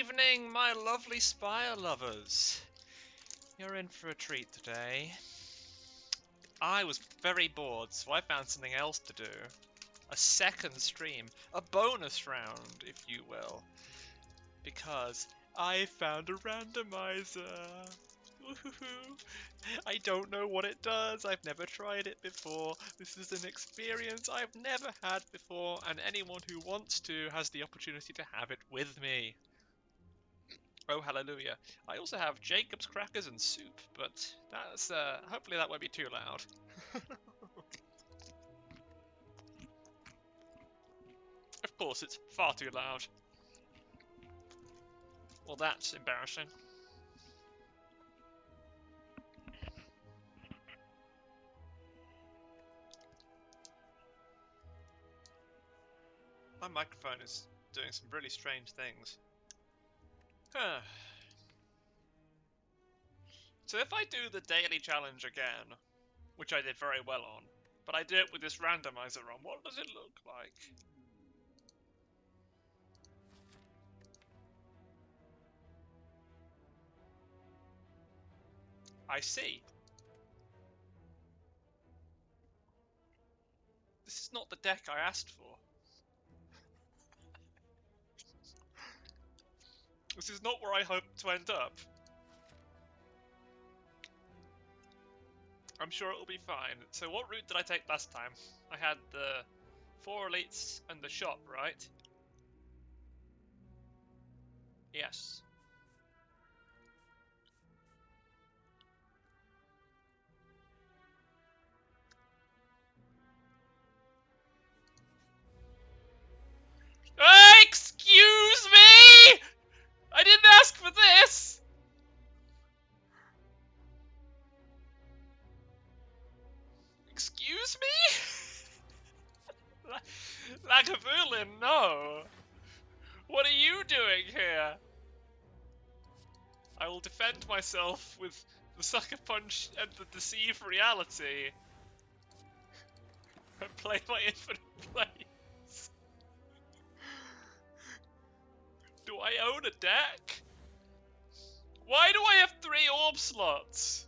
evening, my lovely Spire lovers. You're in for a treat today. I was very bored, so I found something else to do. A second stream. A bonus round, if you will. Because I found a randomiser. Woohoo! I don't know what it does. I've never tried it before. This is an experience I've never had before, and anyone who wants to has the opportunity to have it with me. Oh, hallelujah. I also have Jacob's crackers and soup, but that's, hopefully that won't be too loud. Of course, it's far too loud. Well, that's embarrassing. My microphone is doing some really strange things. Huh. So if I do the daily challenge again, which I did very well on, but I do it with this randomizer on, what does it look like? I see. This is not the deck I asked for. This is not where I hoped to end up. I'm sure it'll be fine. So what route did I take last time? I had the 4 elites and the shop, right? Yes. Excuse me! I didn't ask for this! Excuse me? Lagavulin, no! What are you doing here? I will defend myself with the Sucker Punch and the Deceive Reality. And play my infinite plays. Do I own a deck? Why do I have 3 orb slots?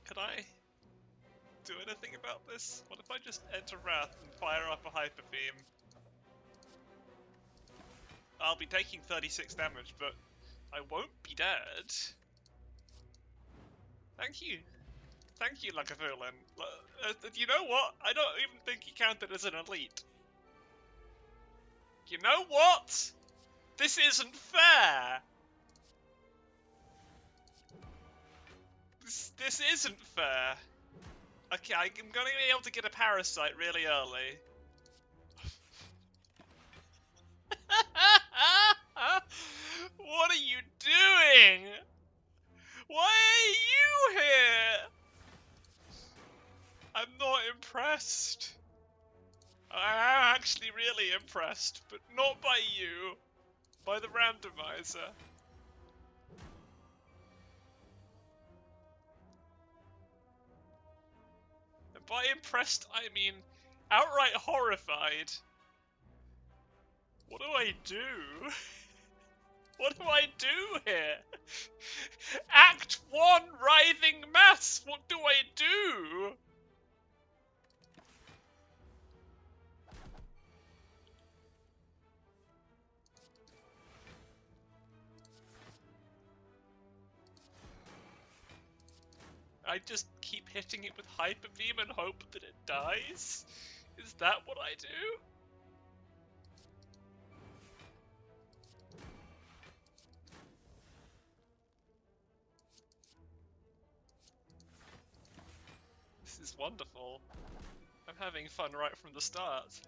Can I do anything about this? What if I just enter Wrath and fire up a Hyper Beam? I'll be taking 36 damage, but I won't be dead. Thank you. Thank you, Lagavulin. You know what? I don't even think he counted as an elite. You know what? This isn't fair! This isn't fair. Okay, I'm gonna be able to get a Parasite really early. What are you doing? Why are you here? I'm not impressed. I am actually really impressed, but not by you. By the randomizer. And by impressed, I mean outright horrified. What do I do? What do I do here? Act 1, Writhing Mass! What do I do? I just keep hitting it with Hyper Beam and hope that it dies? Is that what I do? This is wonderful. I'm having fun right from the start.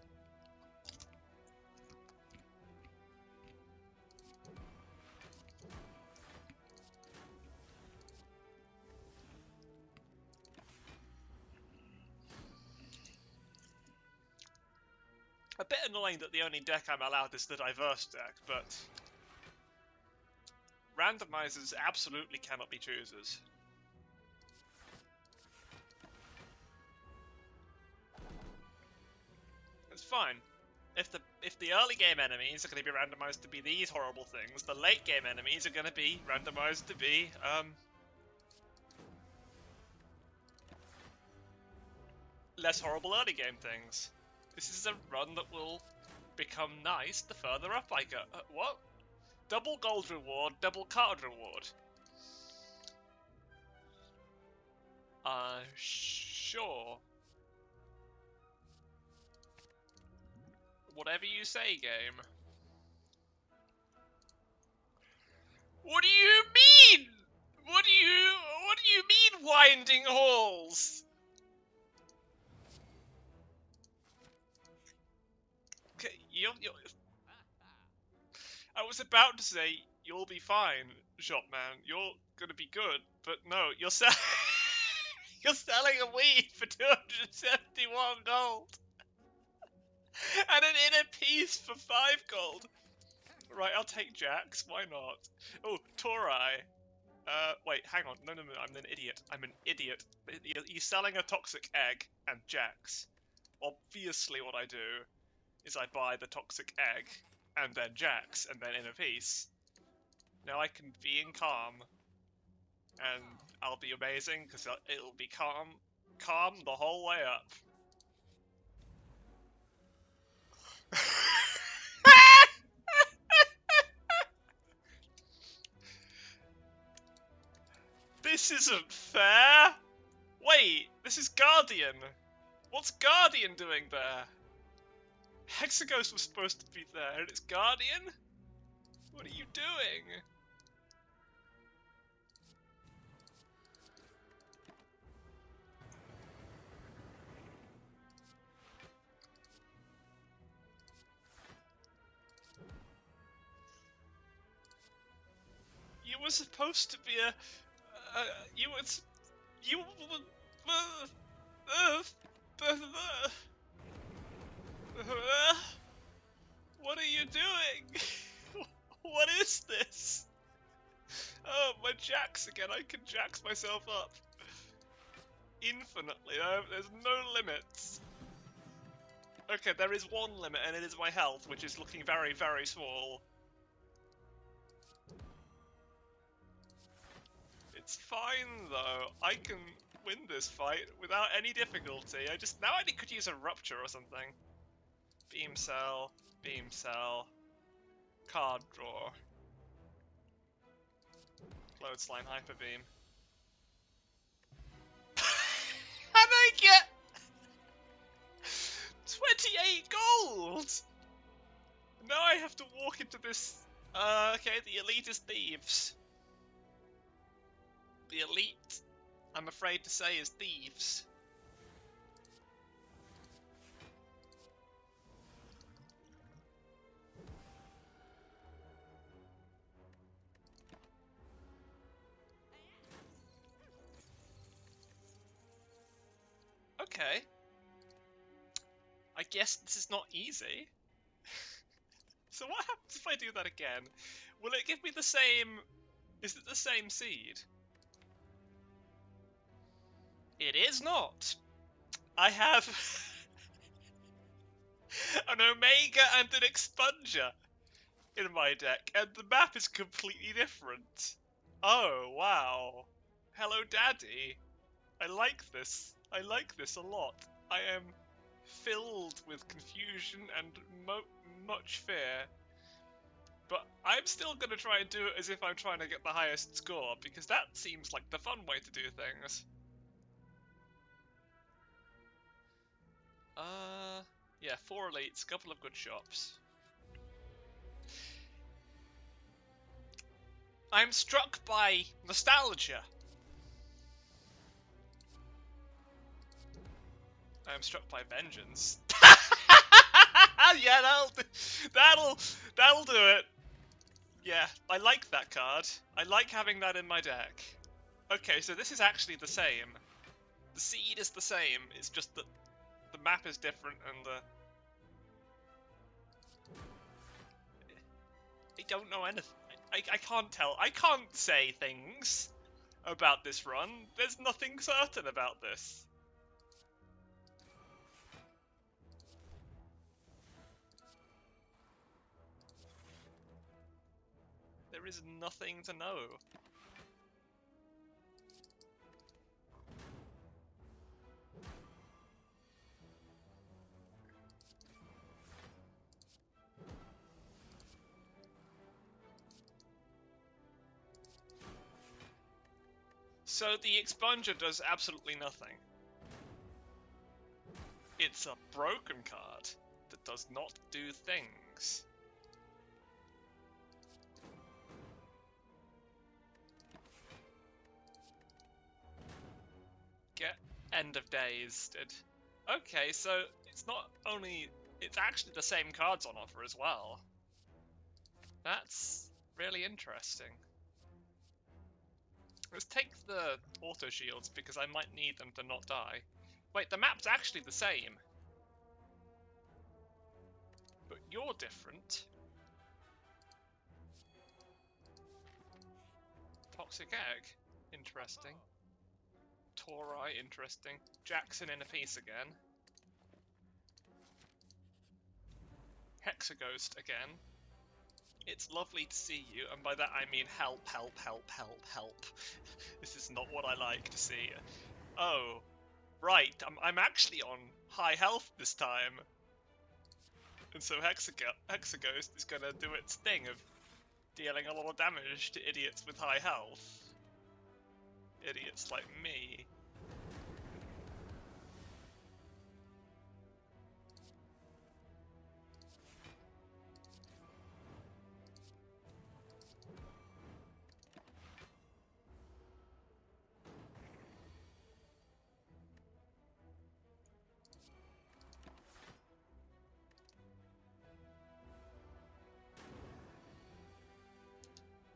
A bit annoying that the only deck I'm allowed is the diverse deck, but randomizers absolutely cannot be choosers. fine. If the early game enemies are going to be randomized to be these horrible things, the late game enemies are going to be randomized to be less horrible early game things. This is a run that will become nice the further up I go. What? Double gold reward, double card reward. Sure. Whatever you say, game. What do you mean? What do you mean, winding halls? Okay, I was about to say you'll be fine, Shopman. You're gonna be good, but no, you're you're selling a weed for 271 gold, and an inner piece for 5 gold. Right, I'll take Jax. Why not? Oh, Torai. Wait, hang on. No, I'm an idiot. I'm an idiot. He's selling a toxic egg and Jax. Obviously, what I do is I buy the toxic egg and then Jax and then inner peace. Now I can be in calm, and I'll be amazing because it'll be calm the whole way up. This isn't fair! Wait, this is Guardian! What's Guardian doing there? Hexaghost was supposed to be there, and it's Guardian? What are you doing? You were supposed to be a... What are you doing? What is this? Oh, my Jax again. I can Jax myself up infinitely. There's no limits. Okay, there is one limit, and it is my health, which is looking very, very small. It's fine, though. I can win this fight without any difficulty. Now I could use a rupture or something. Beam cell, card draw. Clothesline, hyper beam. And I get 28 gold! Now I have to walk into this... okay, the elite is thieves. The elite, I'm afraid to say, is thieves. Okay. I guess this is not easy. So what happens if I do that again? Will it give me the same... Is it the same seed? It is not. I have an Omega and an Expunger in my deck, and the map is completely different. Oh, wow. Hello, Daddy. I like this. I like this a lot. I am filled with confusion and much fear. But I'm still going to try and do it as if I'm trying to get the highest score, because that seems like the fun way to do things. Yeah, 4 elites, couple of good shops. I'm struck by nostalgia. I'm struck by vengeance. Yeah, that'll do it. Yeah, I like that card. I like having that in my deck. Okay, so this is actually the same. The seed is the same. It's just that the map is different and the... I don't know anything. I can't tell. I can't say things about this run. There's nothing certain about this. There is nothing to know. So the expunger does absolutely nothing. It's a broken card that does not do things. Get End of Days did. Okay, so it's not only... It's actually the same cards on offer as well. That's really interesting. Let's take the auto shields because I might need them to not die. Wait, the map's actually the same. But you're different. Toxic Egg. Interesting. Torai, interesting. Jackson in a piece again. Hexaghost again. It's lovely to see you, and by that I mean help, help, help, help, help. This is not what I like to see. Oh, right, I'm actually on high health this time. And so Hexaghost is gonna do its thing of dealing a lot of damage to idiots with high health. Idiots like me.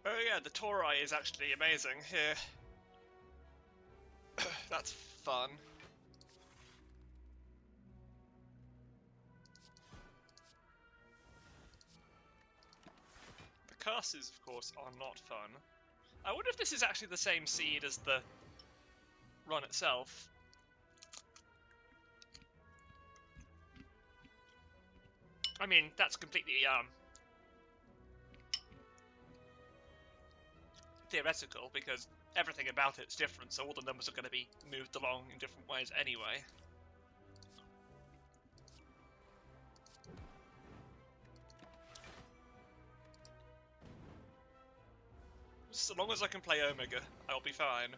Oh yeah, the Torai is actually amazing here. That's fun. The curses, of course, are not fun. I wonder if this is actually the same seed as the run itself. I mean, that's completely theoretical, because everything about it's different, so all the numbers are going to be moved along in different ways anyway. So long as I can play Omega, I'll be fine.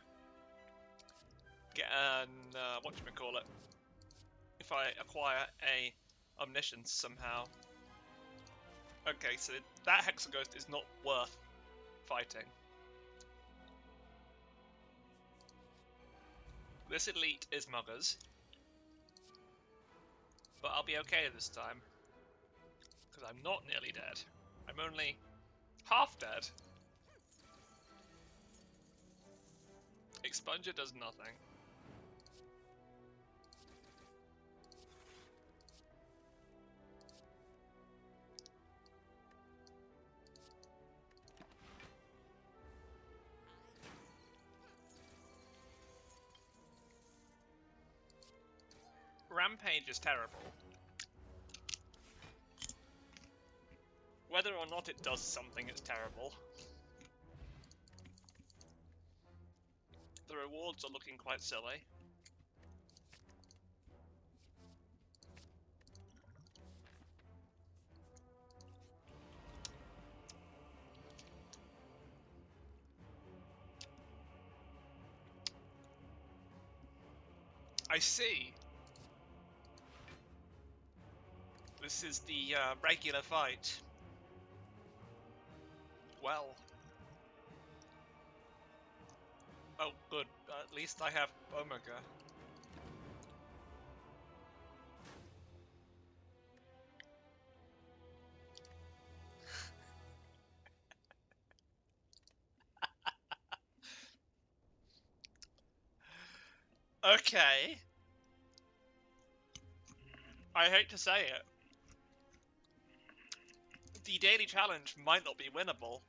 Get an, whatchamacallit, if I acquire a Omniscience somehow. Okay, so that Hexaghost is not worth fighting. This elite is muggers. But I'll be okay this time. Because I'm not nearly dead. I'm only half dead. Expunger does nothing. Rampage is terrible. Whether or not it does something, it's terrible. The rewards are looking quite silly. I see. This is the regular fight. Well. Oh, good. At least I have Omega. Okay. I hate to say it. The daily challenge might not be winnable.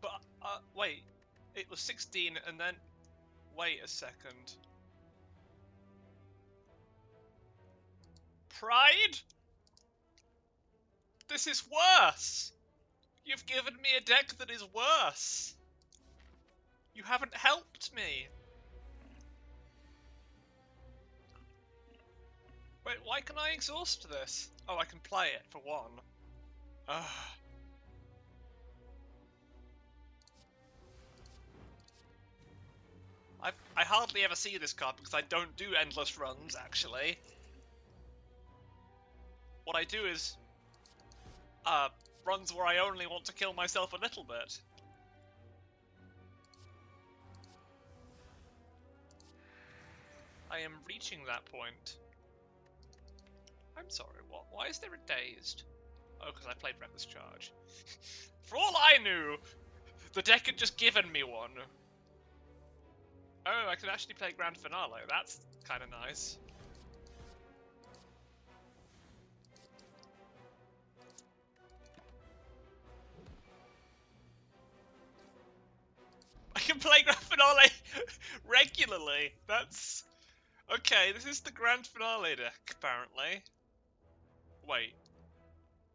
But, wait. It was 16 and then... Wait a second. Pride? This is worse! You've given me a deck that is worse! You haven't helped me! Wait, why can I exhaust this? Oh, I can play it for one. Ugh. I hardly ever see this card because I don't do endless runs, actually. What I do is runs where I only want to kill myself a little bit. I am reaching that point. I'm sorry, what? Why is there a dazed? Oh, because I played Reckless Charge. For all I knew, the deck had just given me one. Oh, I can actually play Grand Finale. That's kind of nice. I can play Grand Finale regularly. That's... Okay, this is the Grand Finale deck, apparently. Wait.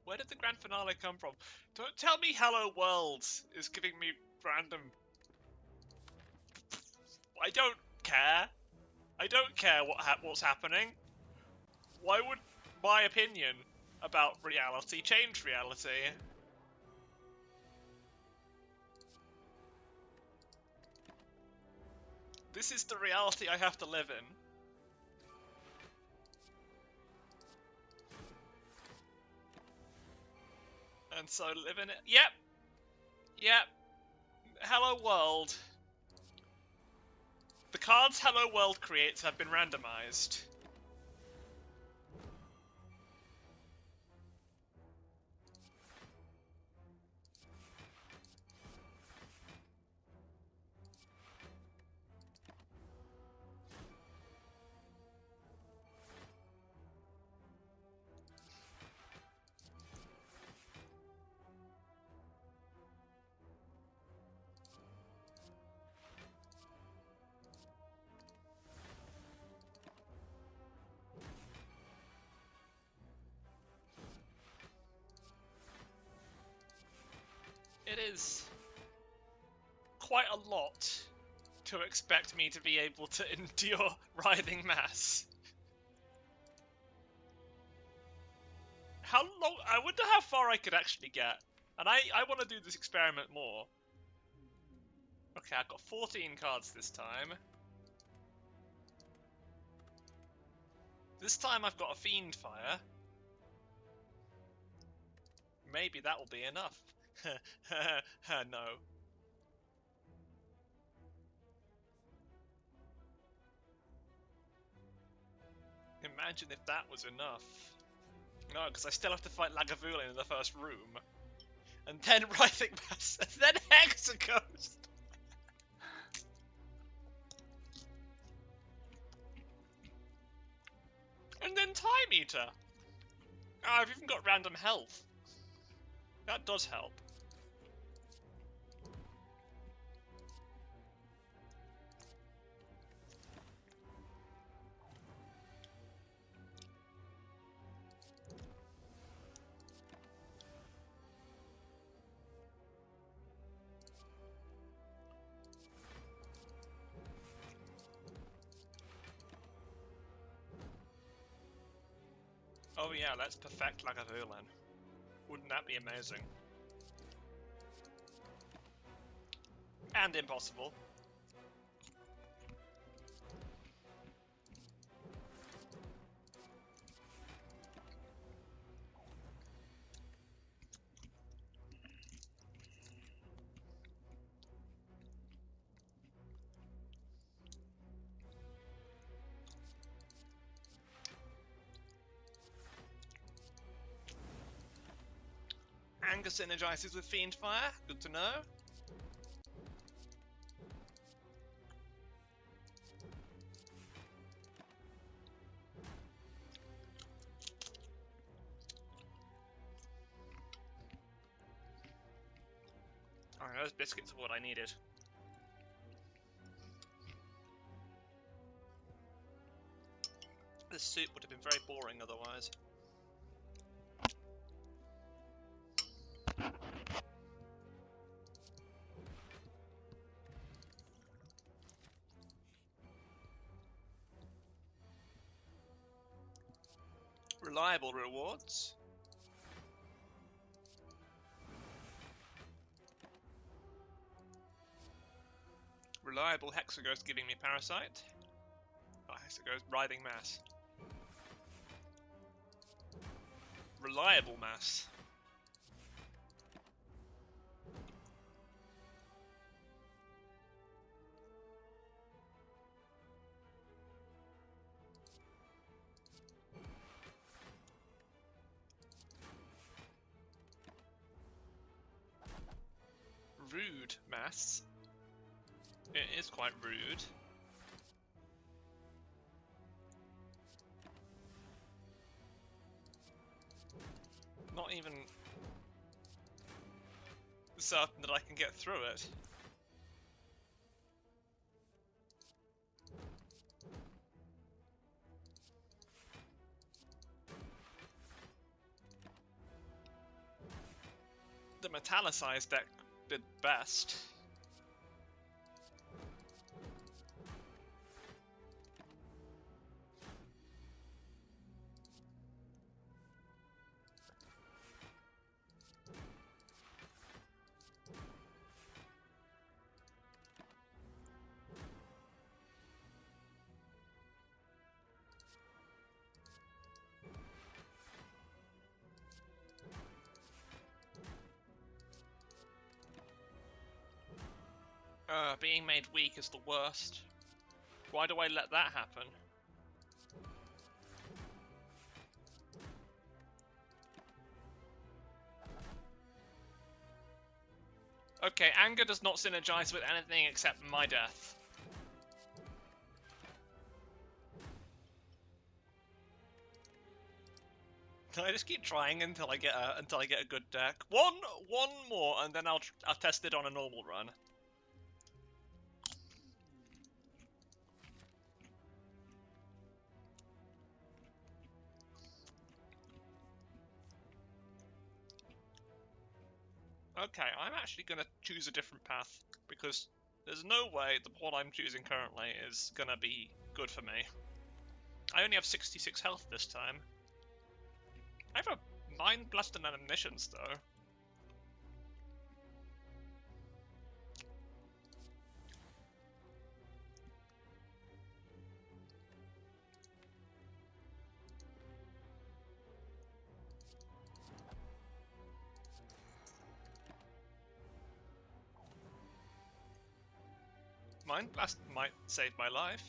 Where did the Grand Finale come from? Don't tell me Hello World is giving me random... I don't care. I don't care what's happening. Why would my opinion about reality change reality? This is the reality I have to live in. And so live in it. Yep. Yep. Hello World. The cards Hello World creates have been randomized. It is quite a lot to expect me to be able to endure Writhing Mass. How long? I wonder how far I could actually get. And I want to do this experiment more. Okay, I've got 14 cards this time. This time I've got a Fiend Fire. Maybe that will be enough. No. Imagine if that was enough. No, because I still have to fight Lagavulin in the first room. And then Writhing Mass, and then Hexaghost! And then Time Eater! Oh, I've even got random health. That does help. Oh yeah, let's perfect Lagavulin. Wouldn't that be amazing? And impossible. Anger synergizes with Fiend Fire, good to know. Alright, those biscuits are what I needed. this soup would have been very boring otherwise. Reliable rewards. Reliable Hexaghost giving me Parasite. Oh, Hexaghost, Writhing Mass. Reliable Mass. Rude Mass. It is quite rude. Not even certain that I can get through it. The Metallicized deck did best. Being made weak is the worst. Why do I let that happen? Okay, anger does not synergize with anything except my death. I just keep trying until I get a good deck. One more, and then I'll test it on a normal run. Okay, I'm actually going to choose a different path, because there's no way that what I'm choosing currently is going to be good for me. I only have 66 health this time. I have a Mind Blast and Omniscience, though. Mind Blast might save my life.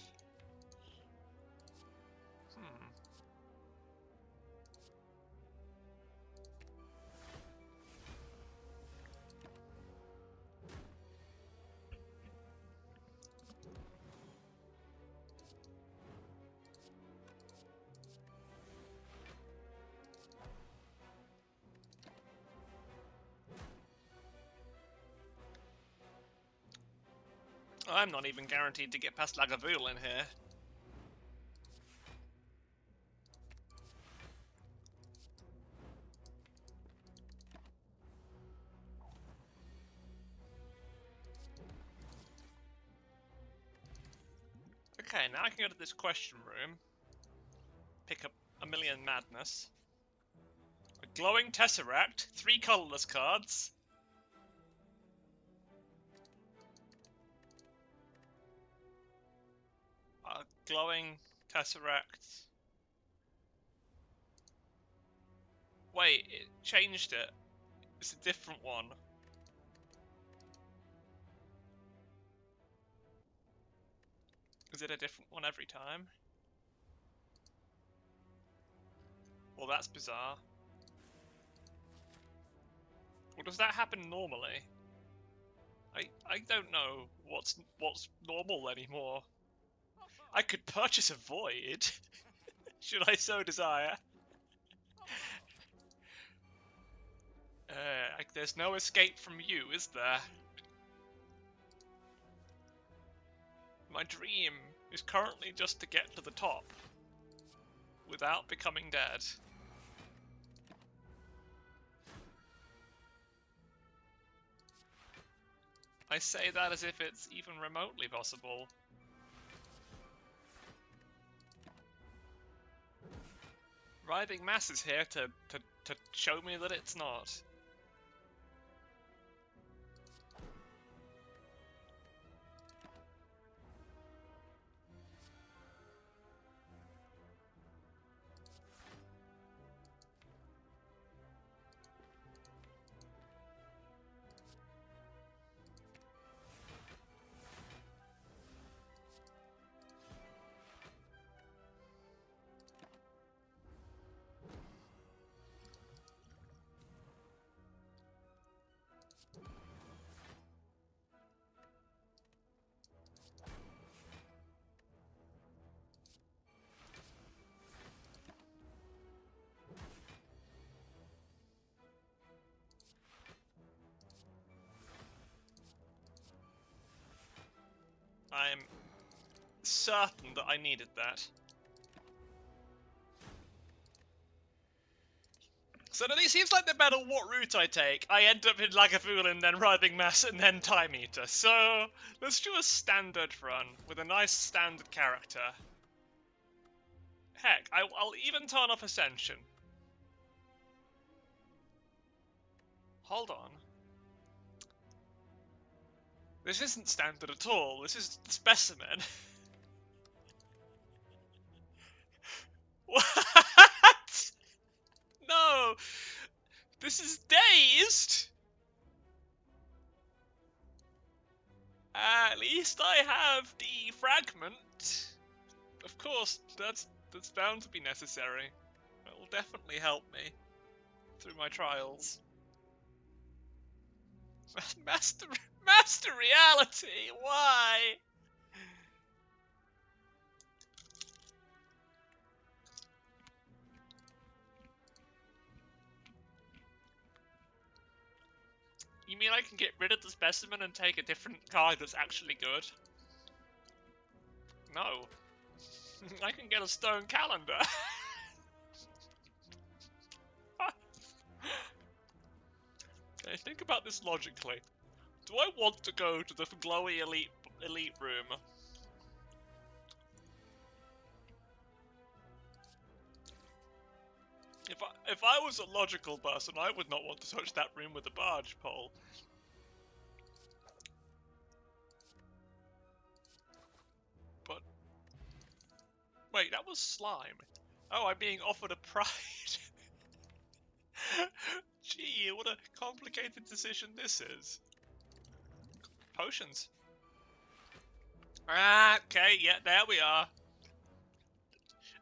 I'm not even guaranteed to get past Lagavulin in here. Okay, now I can go to this question room, pick up a million madness, a glowing tesseract, 3 colorless cards. A glowing tesseract. Wait, it changed it. It's a different one. Is it a different one every time? Well, that's bizarre. Well, does that happen normally? I don't know what's normal anymore. I could purchase a void, should I so desire. There's no escape from you, is there? My dream is currently just to get to the top. without becoming dead. I say that as if it's even remotely possible. Writhing Mass is here to show me that it's not. I'm certain that I needed that. So it seems like no matter what route I take, I end up in Lagavulin, then Writhing Mass, and then Time Eater. So let's do a standard run with a nice standard character. Heck, I'll even turn off Ascension. Hold on. This isn't standard at all. This is the Specimen. What? No! This is Dazed! At least I have the Fragment. Of course, that's bound to be necessary. It will definitely help me through my trials. Master Reality! Why? You mean I can get rid of the Specimen and take a different card that's actually good? No. I can get a Stone Calendar. Okay, think about this logically. Do I want to go to the glowy elite room? If I was a logical person, I would not want to touch that room with a barge pole. But wait, that was slime. Oh, I'm being offered a pride. Gee, what a complicated decision this is. Potions. Ah, okay, yeah, there we are.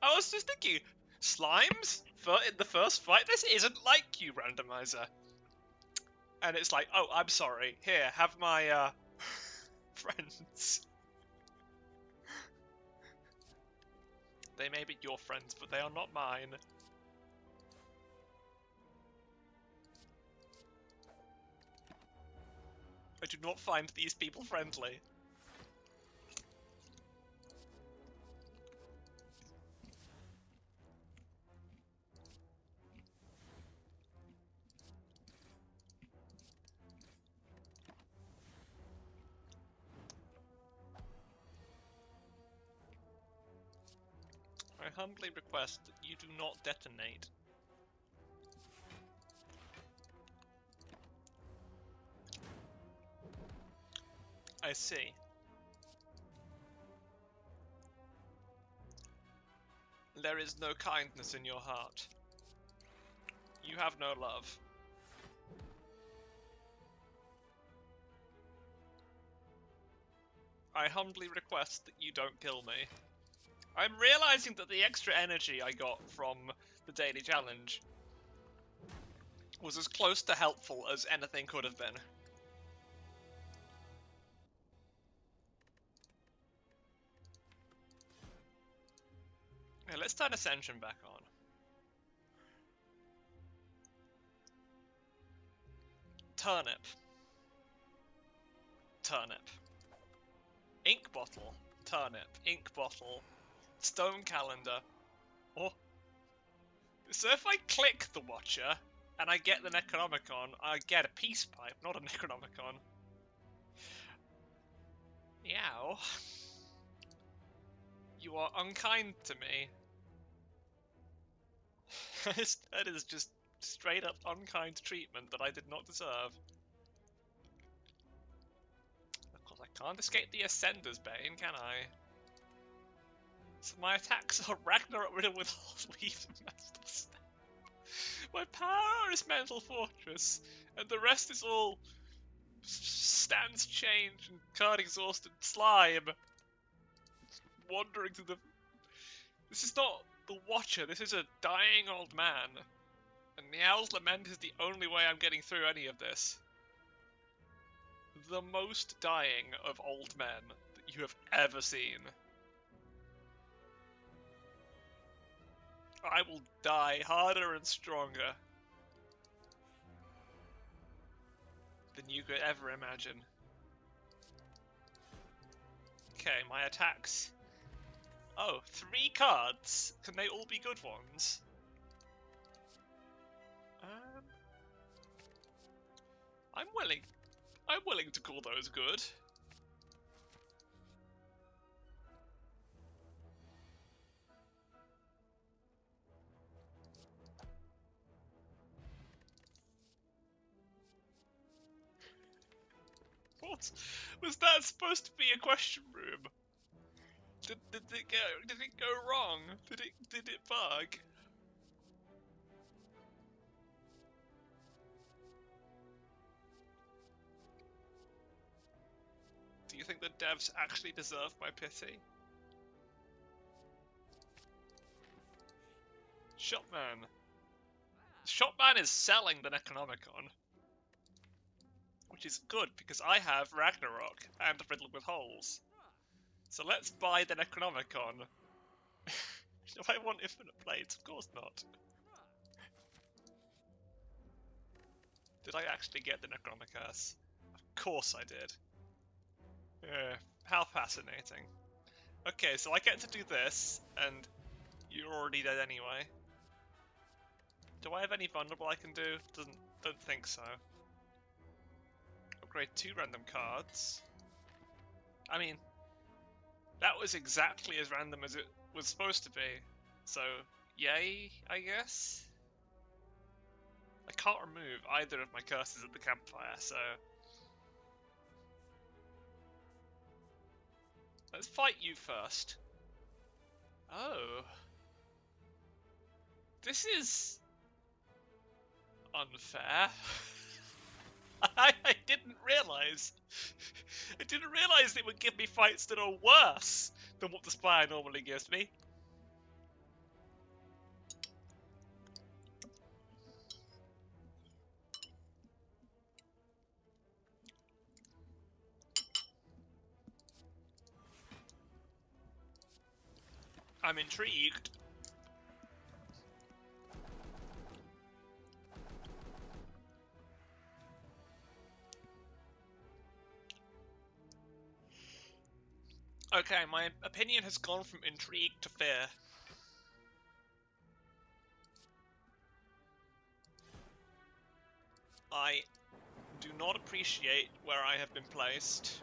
I was just thinking, slimes? In the first fight? This isn't like you, randomizer. And it's like, oh, I'm sorry. Here, have my, friends. They may be your friends, but they are not mine. I do not find these people friendly. I humbly request that you do not detonate. I see. There is no kindness in your heart. You have no love. I humbly request that you don't kill me. I'm realizing that the extra energy I got from the daily challenge was as close to helpful as anything could have been. Okay, let's turn Ascension back on. Turnip. Turnip. Ink bottle. Turnip. Ink bottle. Stone calendar. Oh, So if I click the Watcher and I get the Necronomicon, I get a Peace Pipe, not a Necronomicon. Yow. You are unkind to me. That is just straight up unkind treatment that I did not deserve. Of course, I can't escape the Ascender's Bane, can I? So my attacks are Ragnarok riddled with leaf and Master Step. My power is Mental Fortress, and the rest is all Stance Change and Card Exhausted Slime. Wandering through the... This is not the Watcher, this is a dying old man. And the Owl's Lament is the only way I'm getting through any of this. The most dying of old men that you have ever seen. I will die harder and stronger than you could ever imagine. Okay, my attacks. Oh, 3 cards? Can they all be good ones? I'm willing to call those good. What? Was that supposed to be a question room? Did it go wrong? Did it bug? Do you think the devs actually deserve my pity? Shopman. Shopman is selling the Necronomicon. Which is good, because I have Ragnarok and Riddled with Holes. So let's buy the Necronomicon. Do I want infinite blades? Of course not. Did I actually get the Necronomicon? Of course I did. How fascinating. Okay, so I get to do this, and you're already dead anyway. Do I have any vulnerable I can do? Don't think so. Upgrade 2 random cards. I mean, that was exactly as random as it was supposed to be. So, yay, I guess? I can't remove either of my curses at the campfire, so... Let's fight you first. Oh. This is... unfair. I didn't realise. I didn't realise it would give me fights that are worse than what the Spire normally gives me. I'm intrigued. Okay, my opinion has gone from intrigue to fear. I do not appreciate where I have been placed,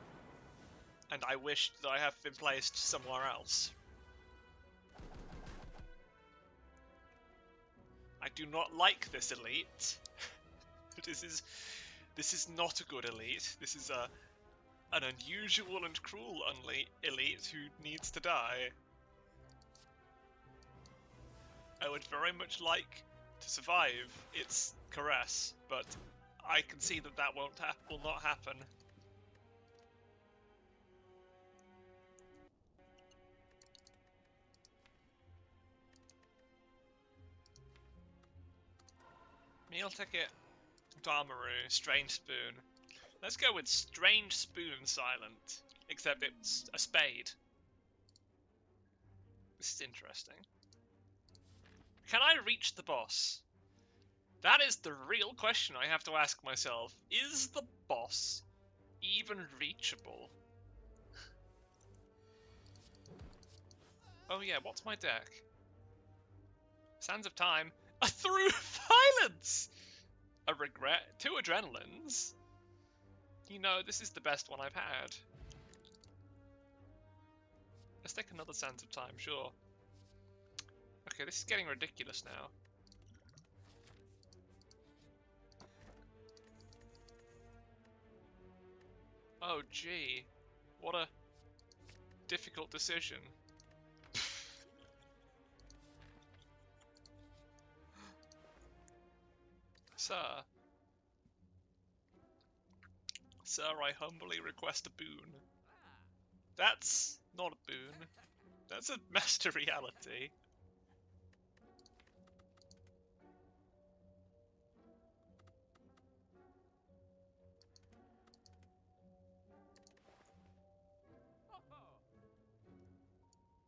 and I wish that I have been placed somewhere else. I do not like this elite. This is not a good elite. This is an unusual and cruel elite who needs to die. I would very much like to survive its caress, but I can see that that will not happen. Meal ticket, Dharmaru, Strange Spoon. Let's go with Strange Spoon Silent, except it's a spade. This is interesting. Can I reach the boss? That is the real question I have to ask myself. Is the boss even reachable? Oh yeah, what's my deck? Sands of Time. through violence! A regret, 2 adrenalines. You know, this is the best one I've had. Let's take another Sands of Time, sure. Okay, this is getting ridiculous now. Oh gee, what a difficult decision. Sir. Sir, I humbly request a boon. That's not a boon. That's a master reality.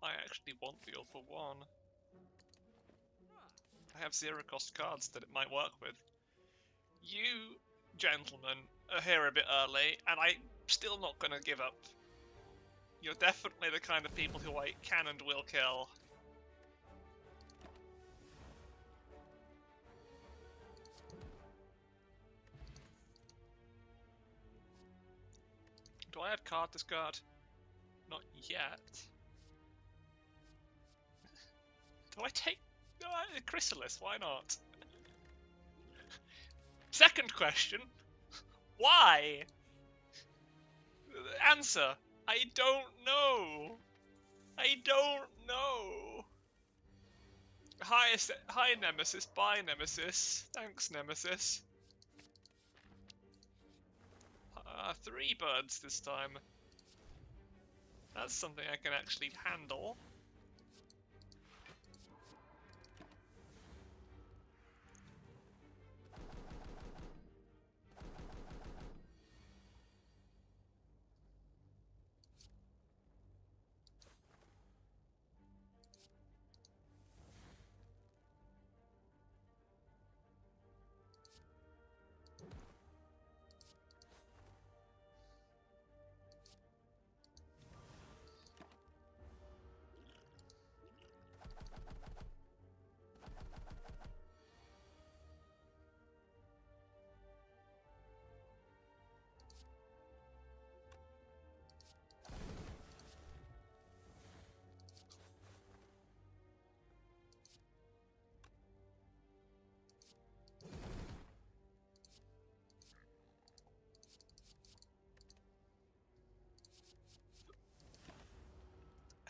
I actually want the all for one. I have 0 cost cards that it might work with. You, gentlemen, are here a bit early, and I'm still not gonna give up. You're definitely the kind of people who I can and will kill. Do I have card discard? Not yet. Do I take... No, Chrysalis, why not? Second question. Why? Answer. I don't know. I don't know. Hi Nemesis, bye Nemesis. Thanks Nemesis. 3 birds this time. That's something I can actually handle.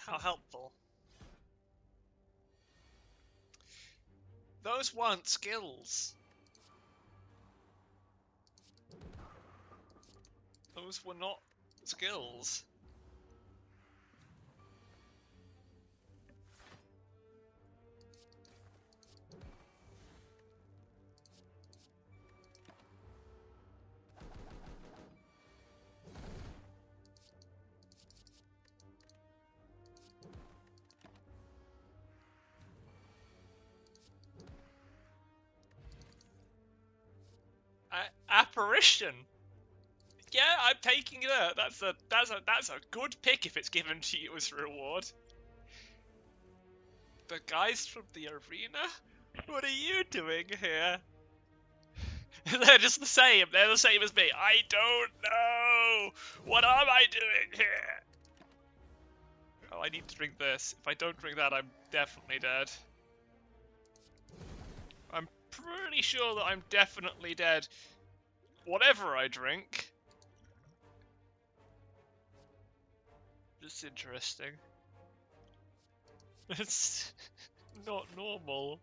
How helpful. Those weren't skills. Those were not skills. Apparition. Yeah, I'm taking that. That's a good pick if it's given to you as a reward. The guys from the arena? What are you doing here? They're just the same. They're the same as me. I don't know. What am I doing here? Oh, I need to drink this. If I don't drink that, I'm definitely dead. I'm pretty sure that I'm definitely dead. Whatever I drink. It's interesting. It's not normal.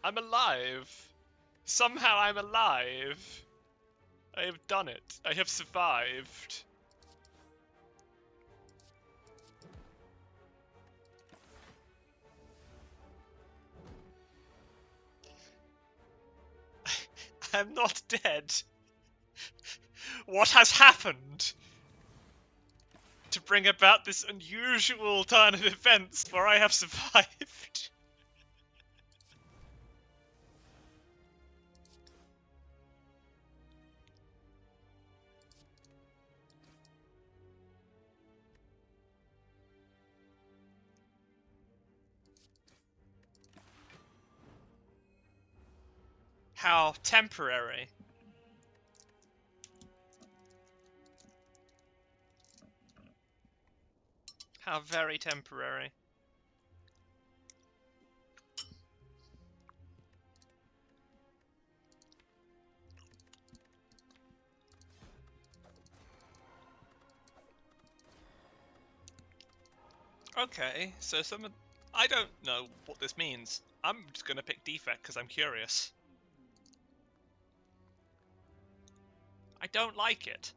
I'm alive. Somehow I'm alive. I have done it. I have survived. I'm not dead. What has happened to bring about this unusual turn of events where I have survived? how temporary. How very temporary. Okay, so I don't know what this means. I'm just gonna pick defect because I'm curious. I don't like it.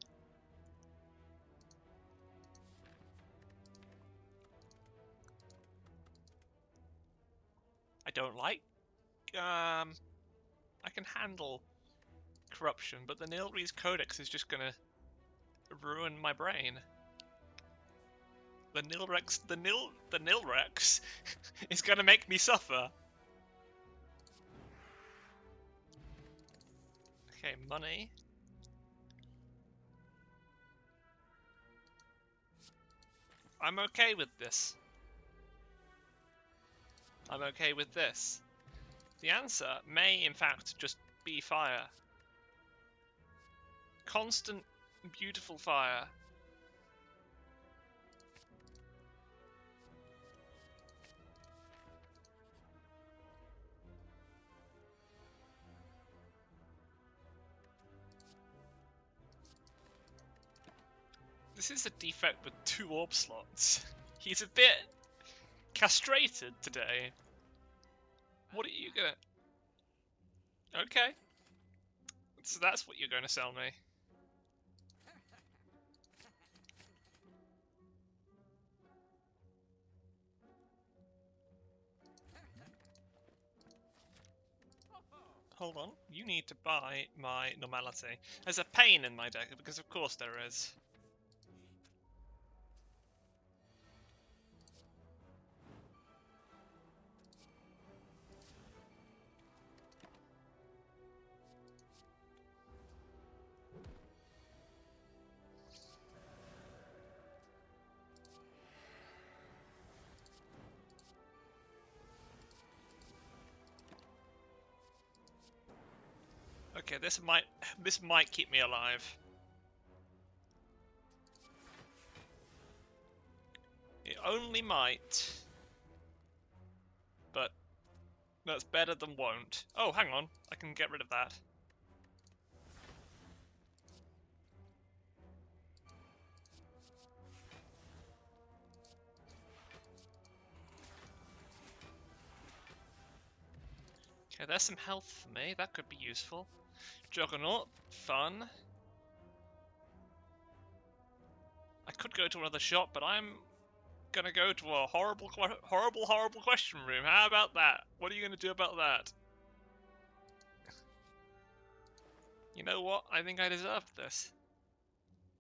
I don't like... I can handle corruption, but the Nilre's Codex is just gonna ruin my brain. The Nilrex is gonna make me suffer. Okay, money. I'm okay with this. I'm okay with this. The answer may, in fact, just be fire. Constant, beautiful fire. This is a defect with 2 orb slots. He's a bit castrated today. What are you gonna... Okay. So that's what you're going to sell me. Hold on. You need to buy my normality. There's a pain in my deck, because of course there is. Okay, this might keep me alive. It only might. But that's better than won't. Oh, hang on. I can get rid of that. Okay, there's some health for me. That could be useful. Juggernaut. Fun. I could go to another shop, but I'm gonna go to a horrible question room. How about that? What are you gonna do about that? You know what? I think I deserved this.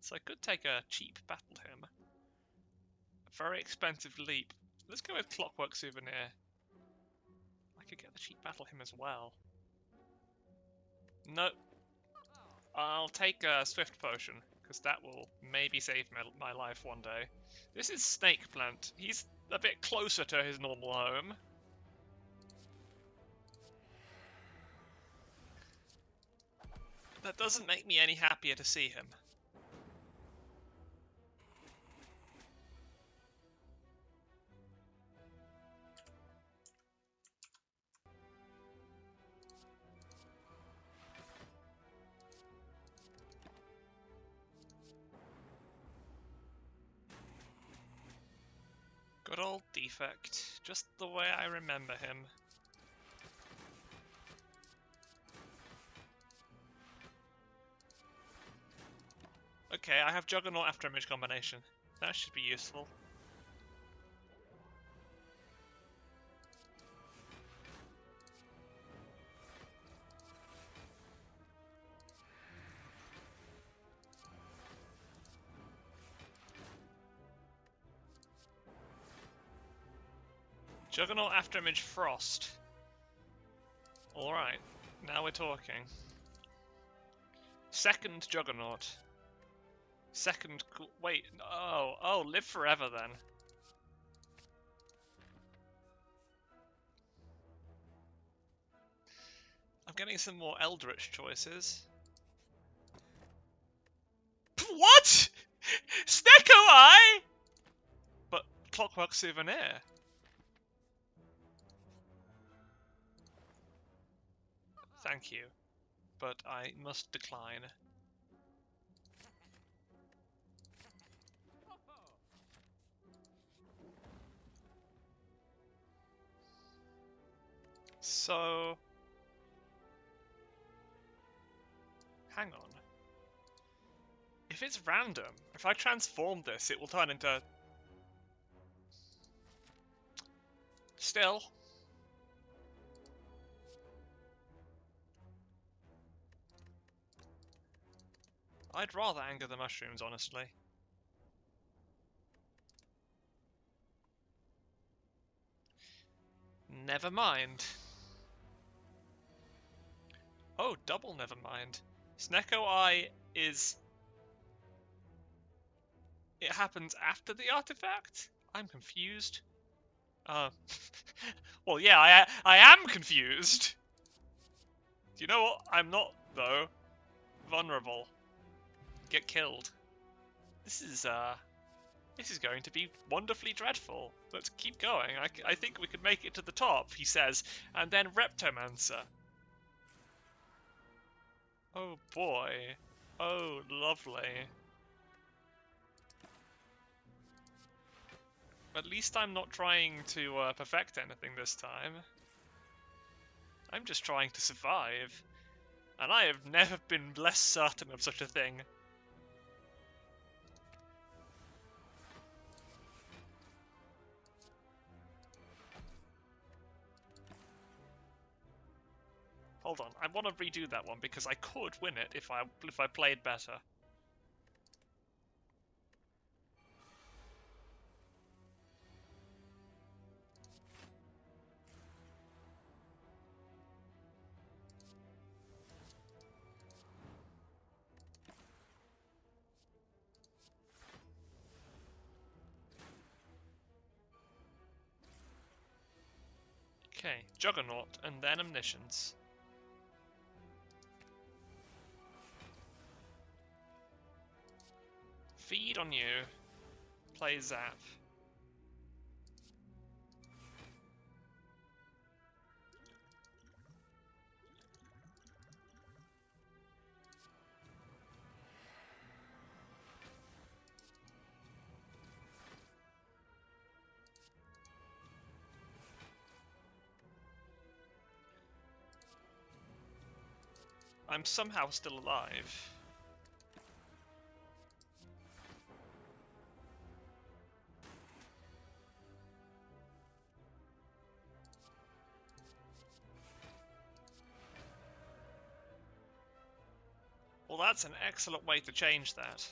So I could take a cheap battle hymn. A very expensive leap. Let's go with Clockwork Souvenir. I could get the cheap battle hymn as well. No. I'll take a Swift Potion, because that will maybe save my life one day. This is Snake Plant. He's a bit closer to his normal home. That doesn't make me any happier to see him. Good old defect, just the way I remember him. Okay, I have Juggernaut after image combination. That should be useful. Juggernaut after image Frost. Alright, now we're talking. Second Juggernaut. Second... Wait, oh, live forever then. I'm getting some more Eldritch choices. What? Snecko Eye? But Clockwork Souvenir. Thank you, but I must decline. So... hang on. If it's random, if I transform this, it will turn into... Still. I'd rather anger the mushrooms, honestly. Never mind. Oh, double never mind. Snecko Eye is... it happens after the artifact? I'm confused. Well, yeah, I am confused. Do you know what? I'm not, though. Vulnerable. Get killed. This is going to be wonderfully dreadful. Let's keep going. I think we could make it to the top, he says. And then Reptomancer. Oh boy. Oh, lovely. At least I'm not trying to perfect anything this time. I'm just trying to survive. And I have never been less certain of such a thing. Hold on, I want to redo that one because I could win it if I played better. Okay, Juggernaut and then Omniscience. Feed on you. Play Zap. I'm somehow still alive. Well, that's an excellent way to change that.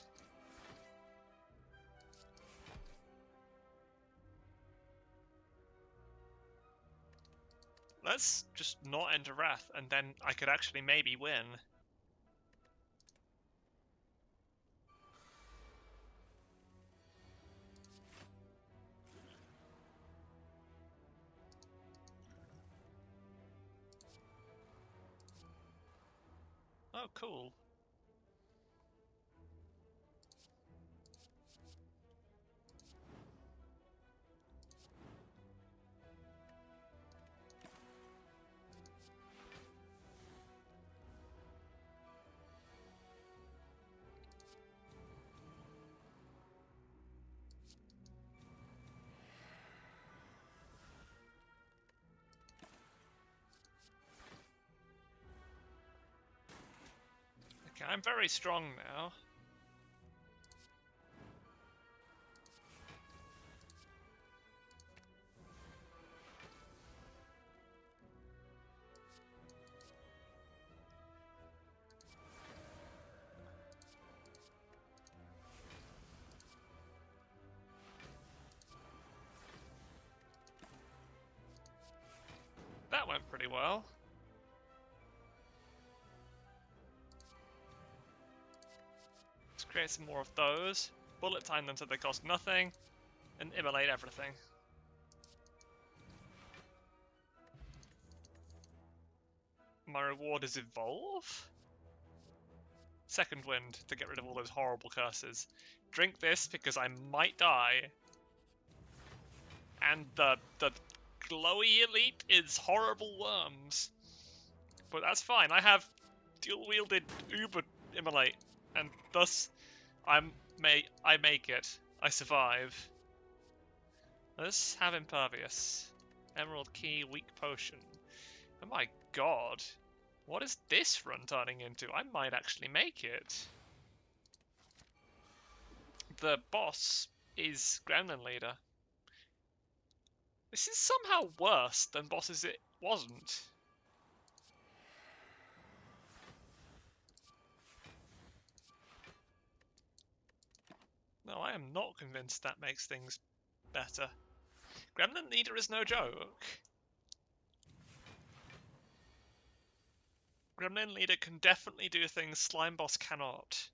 Let's just not enter Wrath, and then I could actually maybe win. Oh, cool. Okay, I'm very strong now. That went pretty well. Let's create some more of those. Bullet time them so they cost nothing. And immolate everything. My reward is evolve? Second wind to get rid of all those horrible curses. Drink this because I might die. And the glowy elite is horrible worms. But that's fine, I have dual-wielded Uber Immolate, and thus I make it. I survive. Let's have Impervious. Emerald Key, Weak Potion. Oh my god. What is this run turning into? I might actually make it. The boss is Gremlin Leader. This is somehow worse than bosses it wasn't. No, I am not convinced that makes things better. Gremlin Leader is no joke. Gremlin Leader can definitely do things Slime Boss cannot.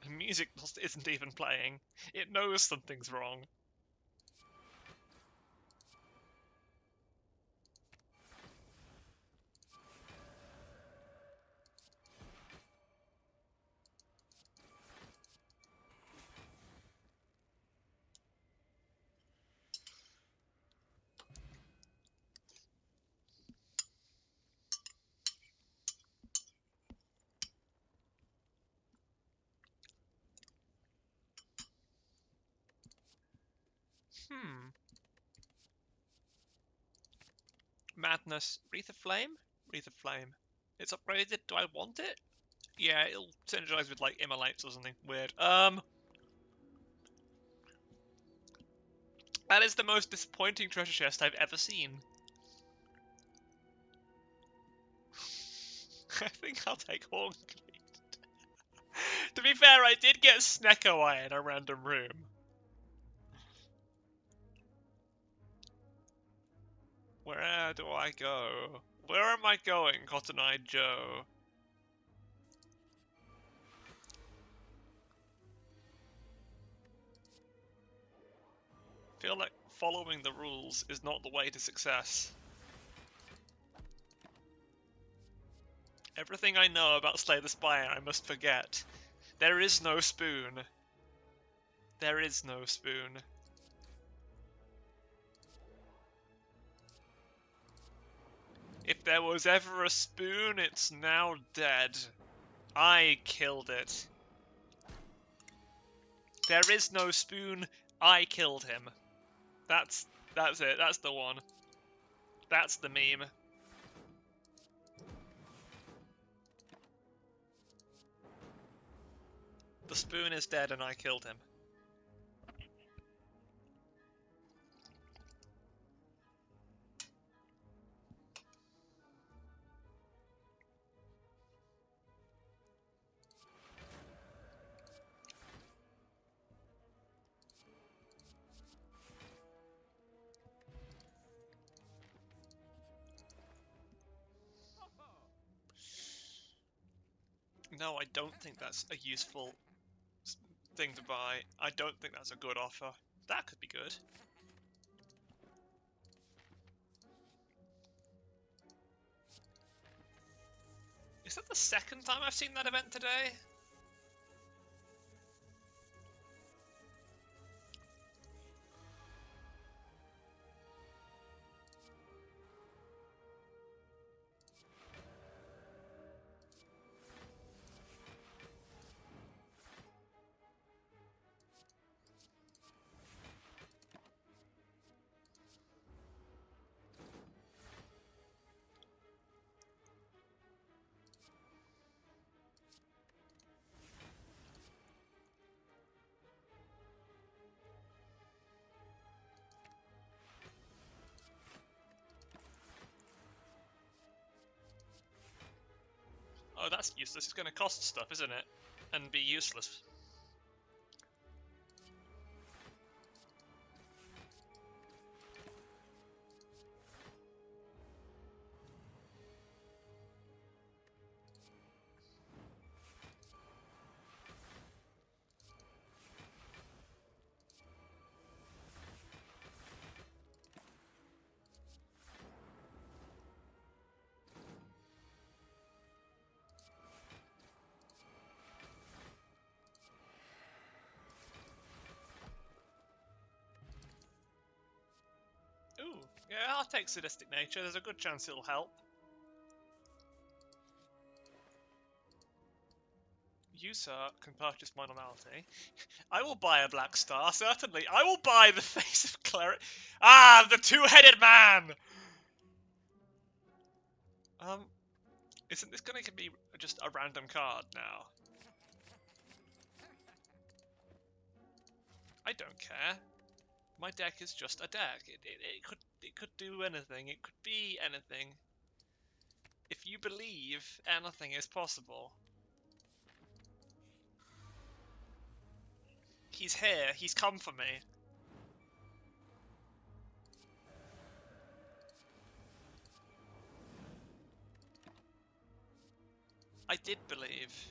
The music just isn't even playing. It knows something's wrong. Madness. Wreath of Flame? Wreath of Flame. It's upgraded. Do I want it? Yeah, it'll synergize with, like, Immolates or something weird. That is the most disappointing treasure chest I've ever seen. I think I'll take Horncleave. To be fair, I did get Snecko Eye in a random room. Where do I go? Where am I going, Cotton Eye Joe? I feel like following the rules is not the way to success. Everything I know about Slay the Spire I must forget. There is no spoon. There is no spoon. If there was ever a spoon, it's now dead. I killed it. There is no spoon. I killed him. That's it. That's the one. That's the meme. The spoon is dead and I killed him. No, I don't think that's a useful thing to buy. I don't think that's a good offer. That could be good. Is that the second time I've seen that event today? Oh, that's useless. It's going to cost stuff, isn't it? And be useless. Ooh, yeah, I'll take sadistic nature. There's a good chance it'll help. User can purchase my normality. I will buy a black star, certainly. I will buy the face of cleric. Ah, the two-headed man! Isn't this going to be just a random card now? I don't care. My deck is just a deck. It could do anything. It could be anything. If you believe, anything is possible. He's here. He's come for me. I did believe.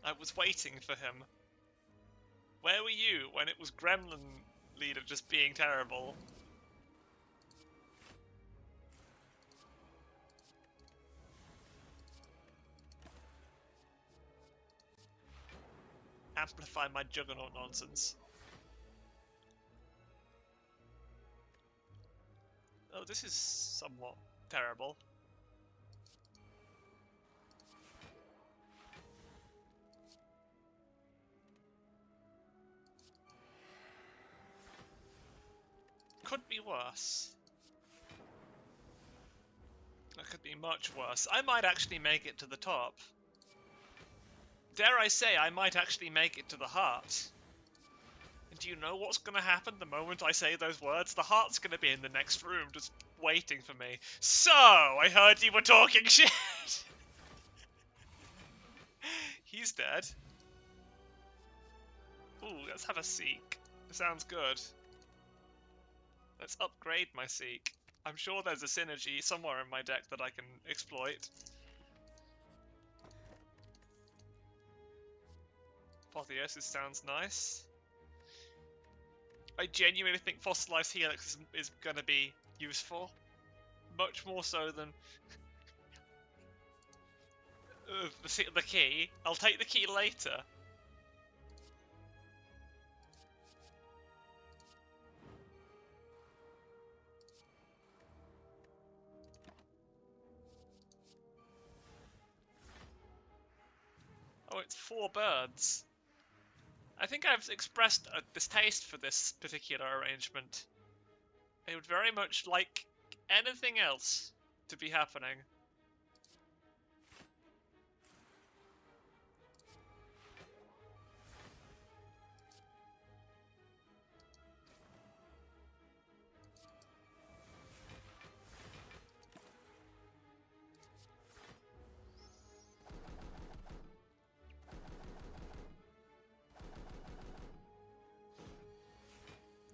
I was waiting for him. Where were you when it was Gremlin Leader just being terrible? Amplify my Juggernaut nonsense. Oh, this is somewhat terrible. Could be worse. That could be much worse. I might actually make it to the top. Dare I say, I might actually make it to the heart. And do you know what's going to happen the moment I say those words? The heart's going to be in the next room, just waiting for me. So, I heard you were talking shit! He's dead. Ooh, let's have a Seek. Sounds good. Let's upgrade my Seek. I'm sure there's a synergy somewhere in my deck that I can exploit. Apotheosis sounds nice. I genuinely think Fossilized Helix is going to be useful. Much more so than the key. I'll take the key later. Oh, it's 4 birds. I think I've expressed a distaste for this particular arrangement. I would very much like anything else to be happening.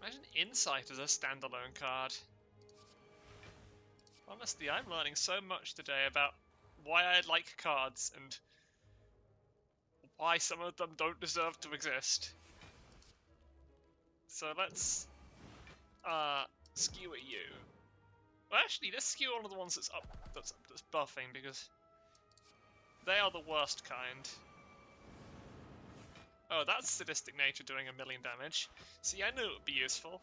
Imagine Insight as a standalone card. Honestly, I'm learning so much today about why I like cards and why some of them don't deserve to exist. So let's skew at you. Well, actually, let's skew one of the ones that's buffing, because they are the worst kind. Oh, that's Sadistic Nature doing 1,000,000 damage. See, I knew it would be useful.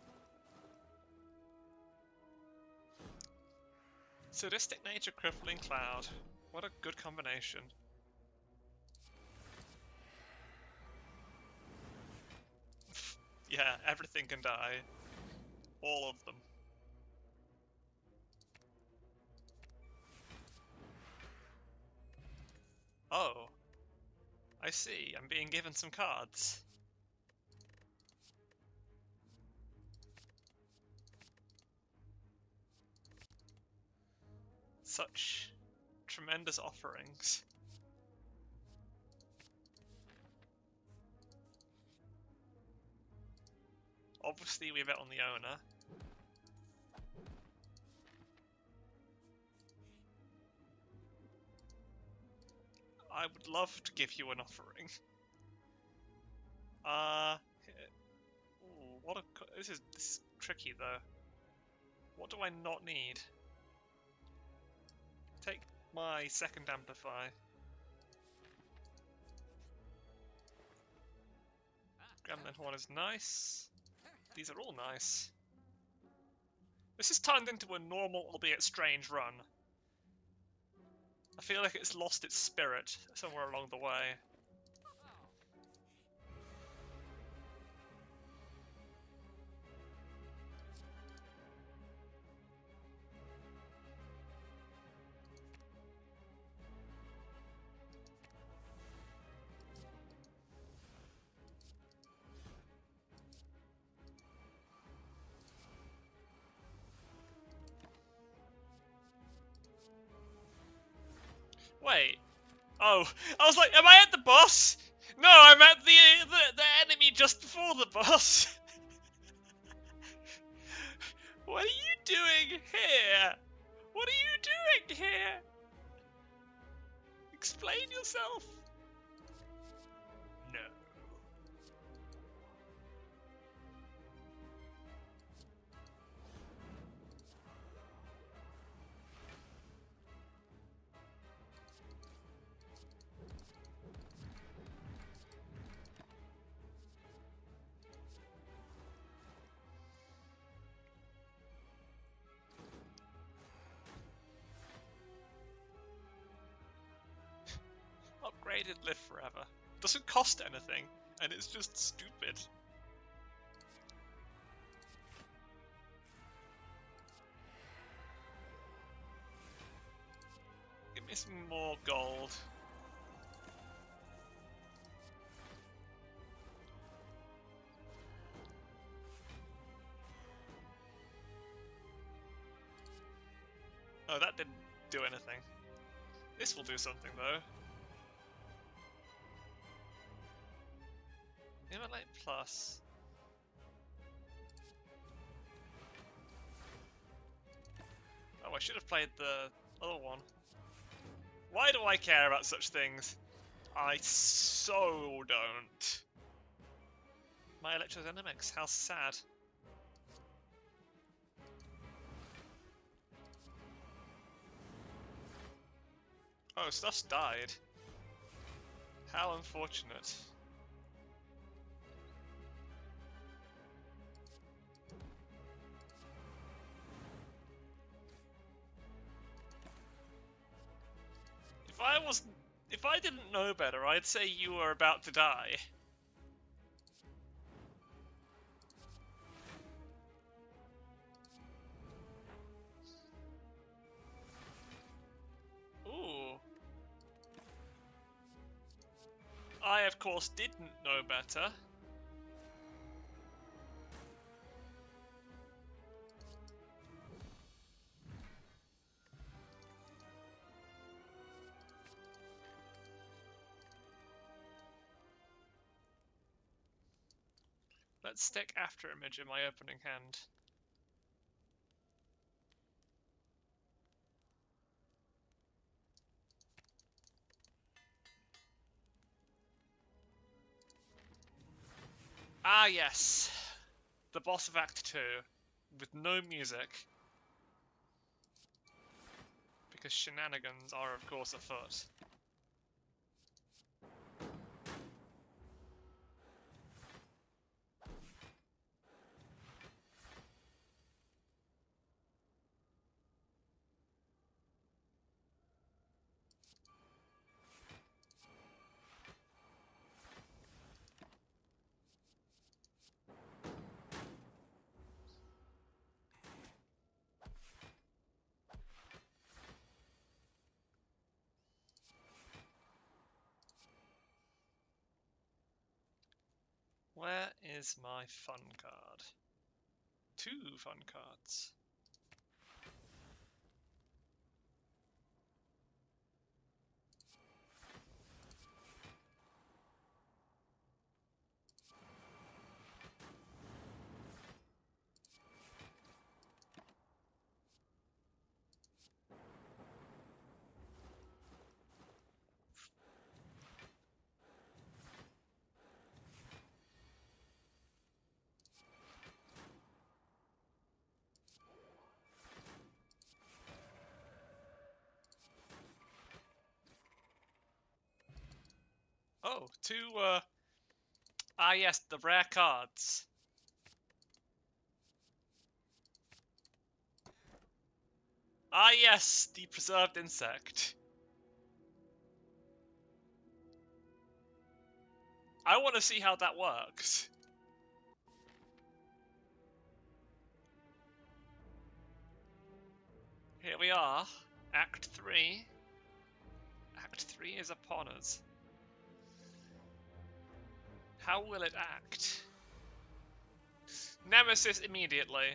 Sadistic Nature, Crippling Cloud. What a good combination. Yeah, everything can die. All of them. Oh. I see, I'm being given some cards. Such tremendous offerings. Obviously, we bet on the owner. I would love to give you an offering. Ooh, this is tricky though. What do I not need? Take my second amplify. Gremlin Horn is nice. These are all nice. This has turned into a normal, albeit strange run. I feel like it's lost its spirit somewhere along the way. Wait. Oh, I was like, am I at the boss? No, I'm at the enemy just before the boss. What are you doing here? What are you doing here? Explain yourself. No. Upgraded live forever. Doesn't cost anything, and it's just stupid. Give me some more gold. Oh, that didn't do anything. This will do something, though. Immolate Plus. Oh, I should have played the other one. Why do I care about such things? I so don't. My Electrodynamics, how sad. Oh, stuff's died. How unfortunate. If I didn't know better, I'd say you were about to die. Ooh. I, of course, didn't know better. Let's stick After Image in my opening hand. Ah yes, the boss of Act 2, with no music. Because shenanigans are of course afoot. Where is my fun card? 2 fun cards. Oh, two, ah yes, the rare cards. Ah yes, the preserved insect. I want to see how that works. Here we are, Act 3. Act 3 is upon us. How will it act? Nemesis immediately.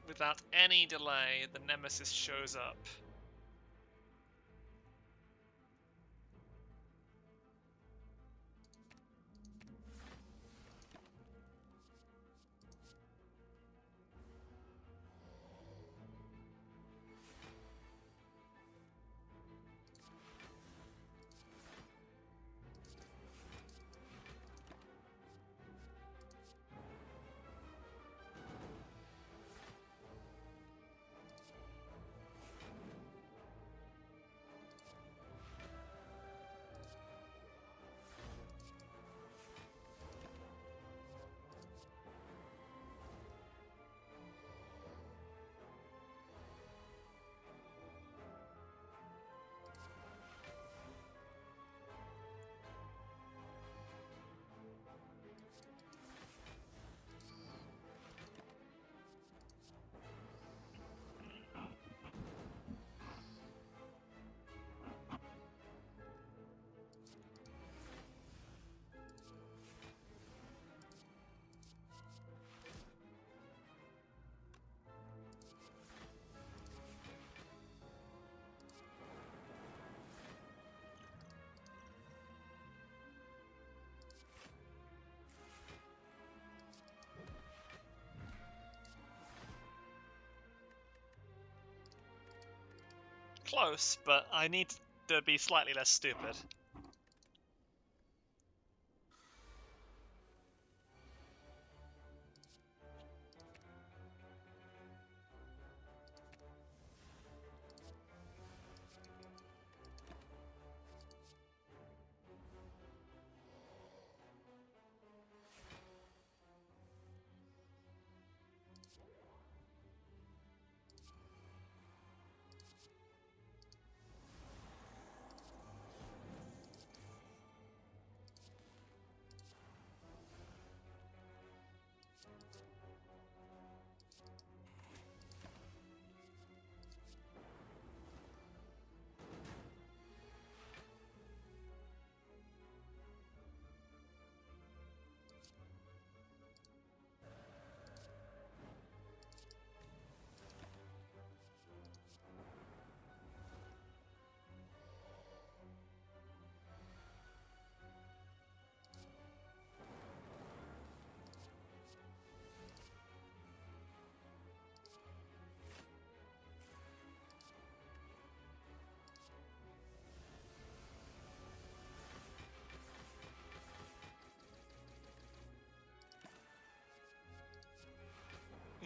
Without any delay, the Nemesis shows up. Close, but I need to be slightly less stupid.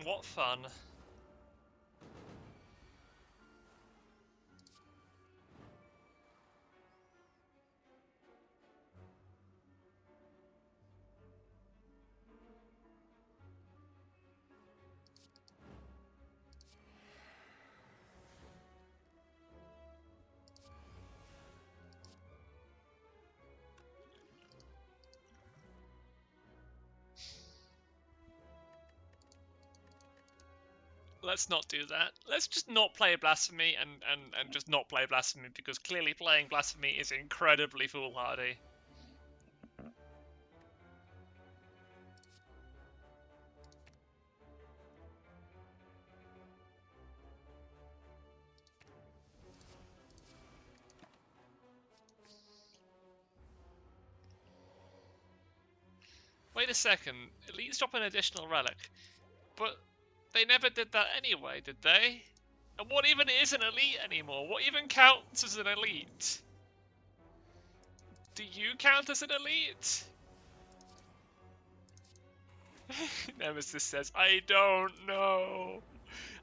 What fun. Let's not do that. Let's just not play Blasphemy and just not play Blasphemy, because clearly playing Blasphemy is incredibly foolhardy. Wait a second, Elite's drop an additional relic. But they never did that anyway, did they? And what even is an elite anymore? What even counts as an elite? Do you count as an elite? Nemesis says, I don't know.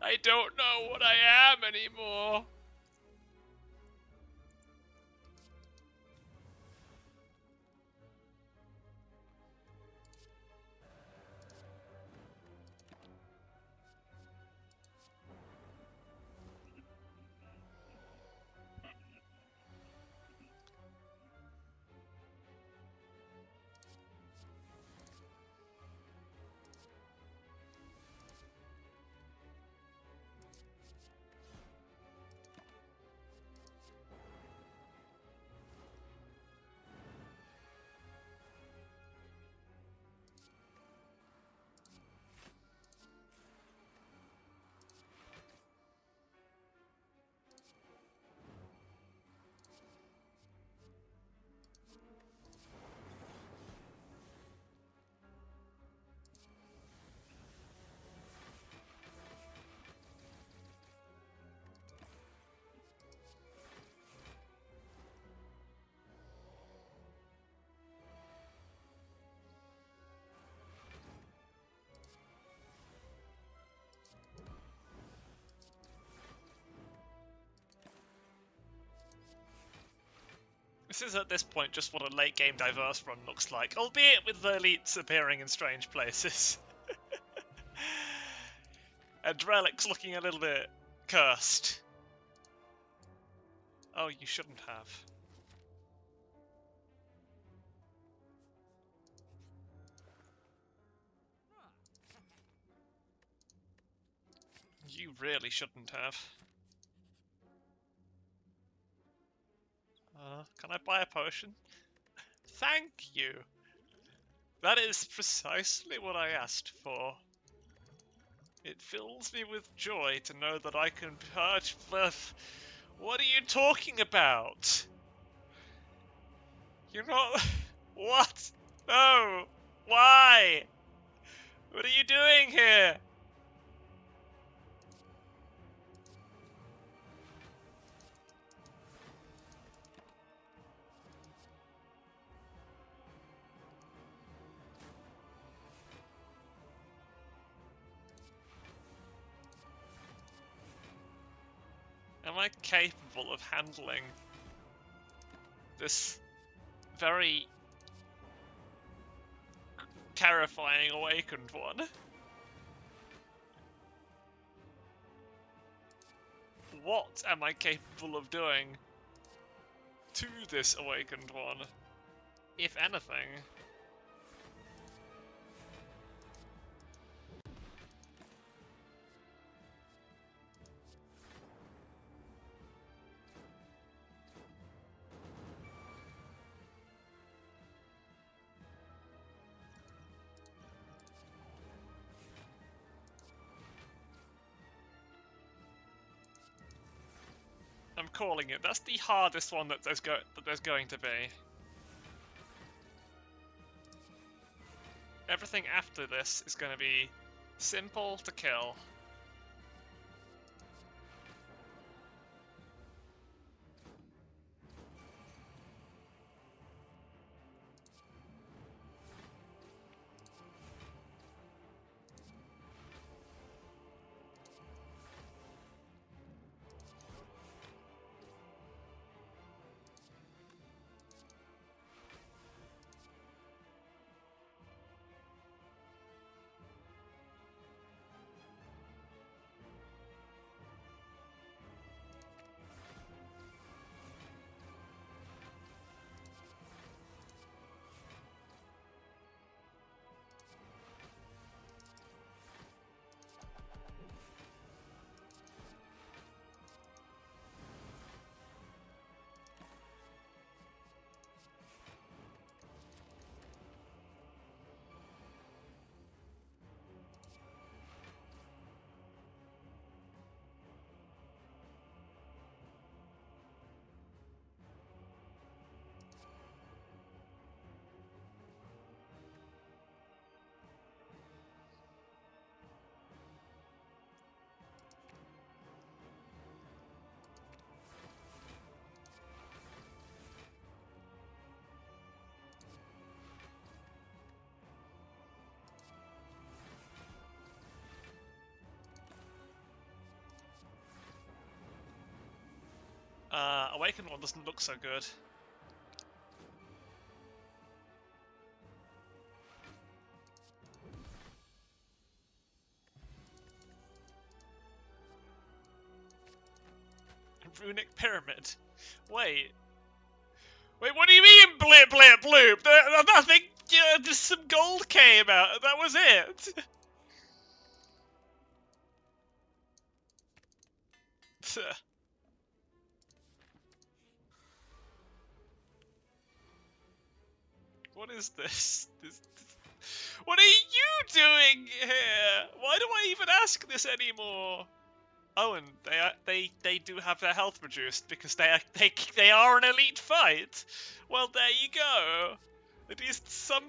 I don't know what I am anymore. This is at this point just what a late game diverse run looks like, albeit with the elites appearing in strange places. And relics looking a little bit cursed. Oh, you shouldn't have. You really shouldn't have. Can I buy a potion? Thank you! That is precisely what I asked for. It fills me with joy to know that I can purge with... What are you talking about? You're not... What? No! Why? What are you doing here? Am I capable of handling this very terrifying awakened one? What am I capable of doing to this awakened one, if anything? I'm calling it. That's the hardest one that there's going to be. Everything after this is going to be simple to kill. Awakened one doesn't look so good. Runic Pyramid. Wait, what do you mean blip blip bloop? Nothing, just some gold came out, that was it! What is this? What are you doing here? Why do I even ask this anymore? Oh, and they do have their health reduced because they are an elite fight. Well, there you go. At least some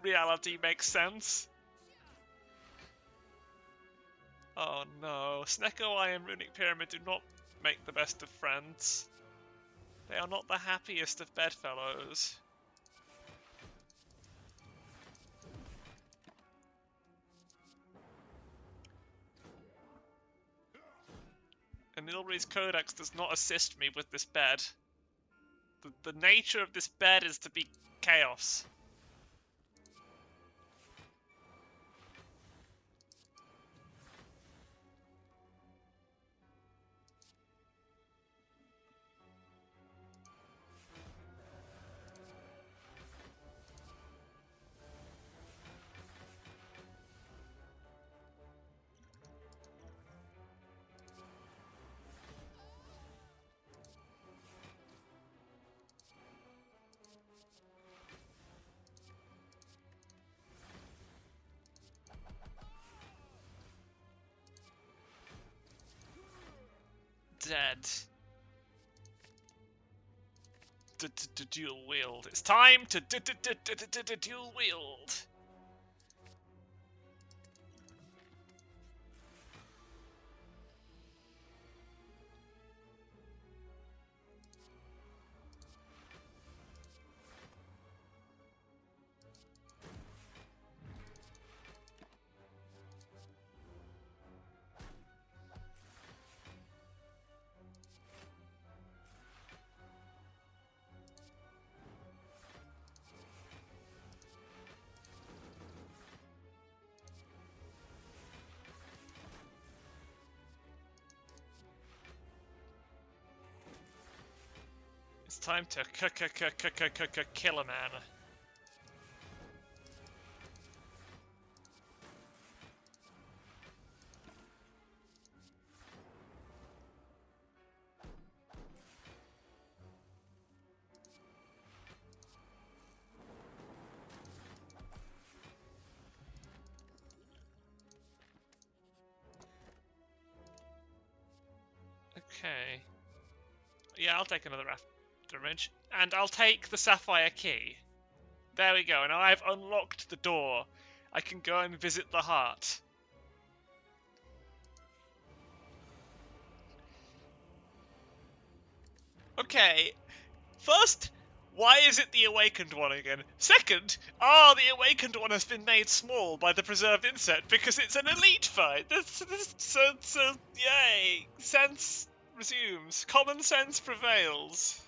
reality makes sense. Oh no, Snecko Eye and Runic Pyramid do not make the best of friends. They are not the happiest of bedfellows. And Ilri's Codex does not assist me with this bed. The nature of this bed is to be chaos. Dead. Dual wield. It's time to dual wield. It's time to kill a man. Okay. Yeah, I'll take another afterimage. And I'll take the sapphire key. There we go, and I've unlocked the door. I can go and visit the heart. Okay, first, why is it the awakened one again? Second, the awakened one has been made small by the preserved insect because it's an elite fight. So, yay. Sense resumes. Common sense prevails.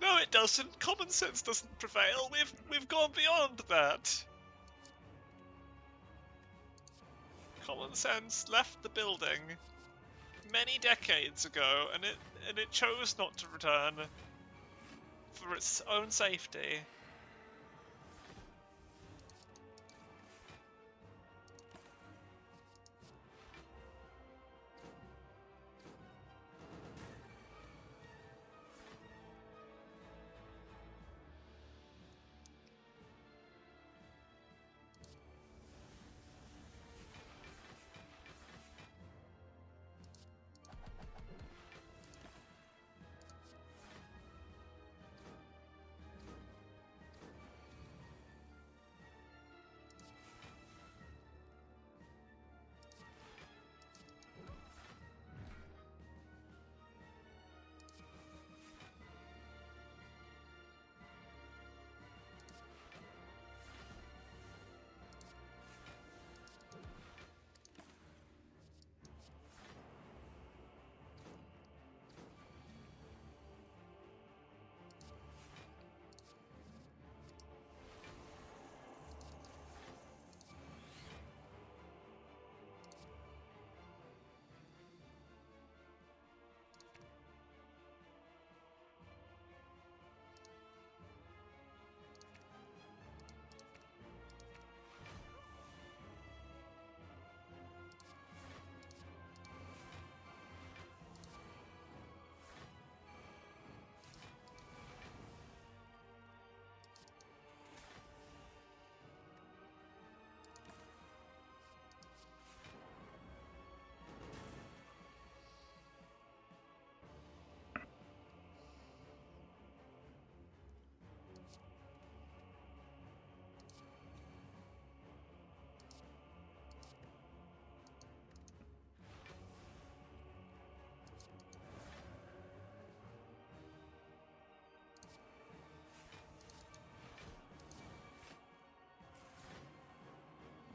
No, it doesn't. Common sense doesn't prevail. We've gone beyond that. Common sense left the building many decades ago, and it chose not to return for its own safety.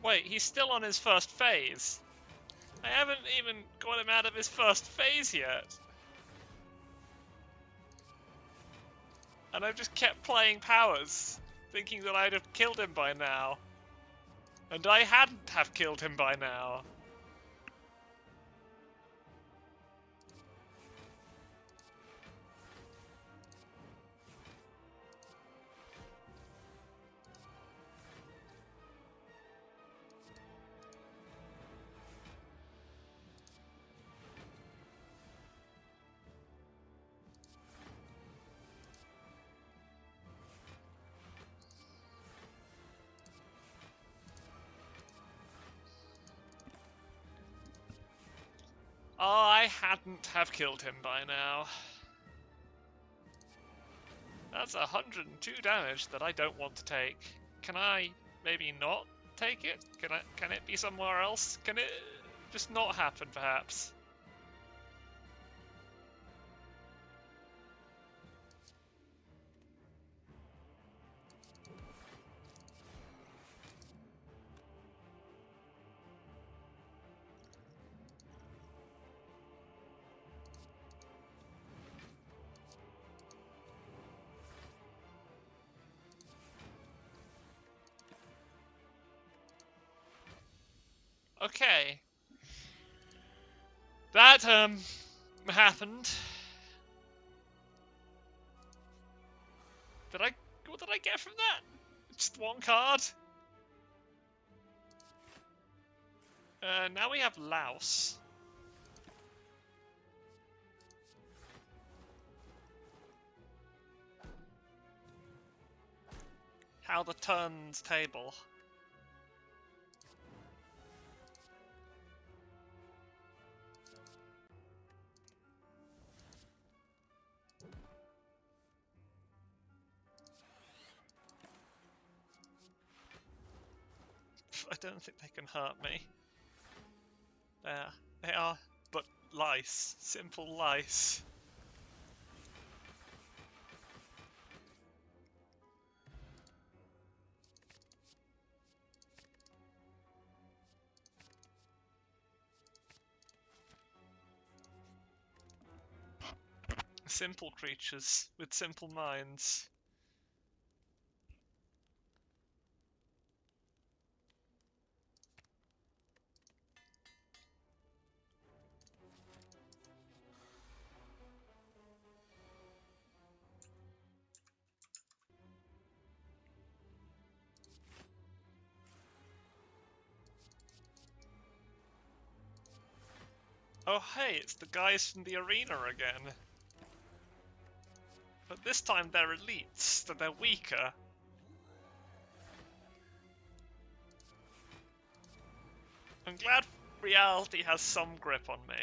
Wait, he's still on his first phase. I haven't even got him out of his first phase yet. And I've just kept playing powers, thinking that I'd have killed him by now. And I hadn't have killed him by now. Oh, I hadn't have killed him by now. That's 102 damage that I don't want to take. Can I maybe not take it? Can it be somewhere else? Can it just not happen, perhaps? Okay. That, happened. What did I get from that? Just one card? Now we have Laos. How the turns table. I don't think they can hurt me. They are but lice. Simple lice. Simple creatures with simple minds. Oh hey, it's the guys from the arena again. But this time they're elites, so they're weaker. I'm glad reality has some grip on me.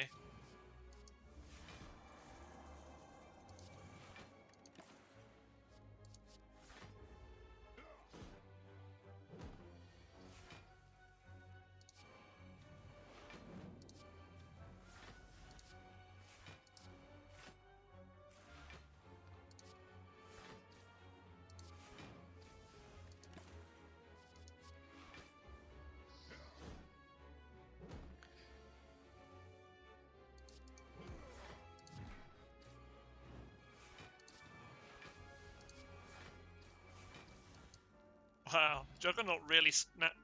Wow, Juggernaut really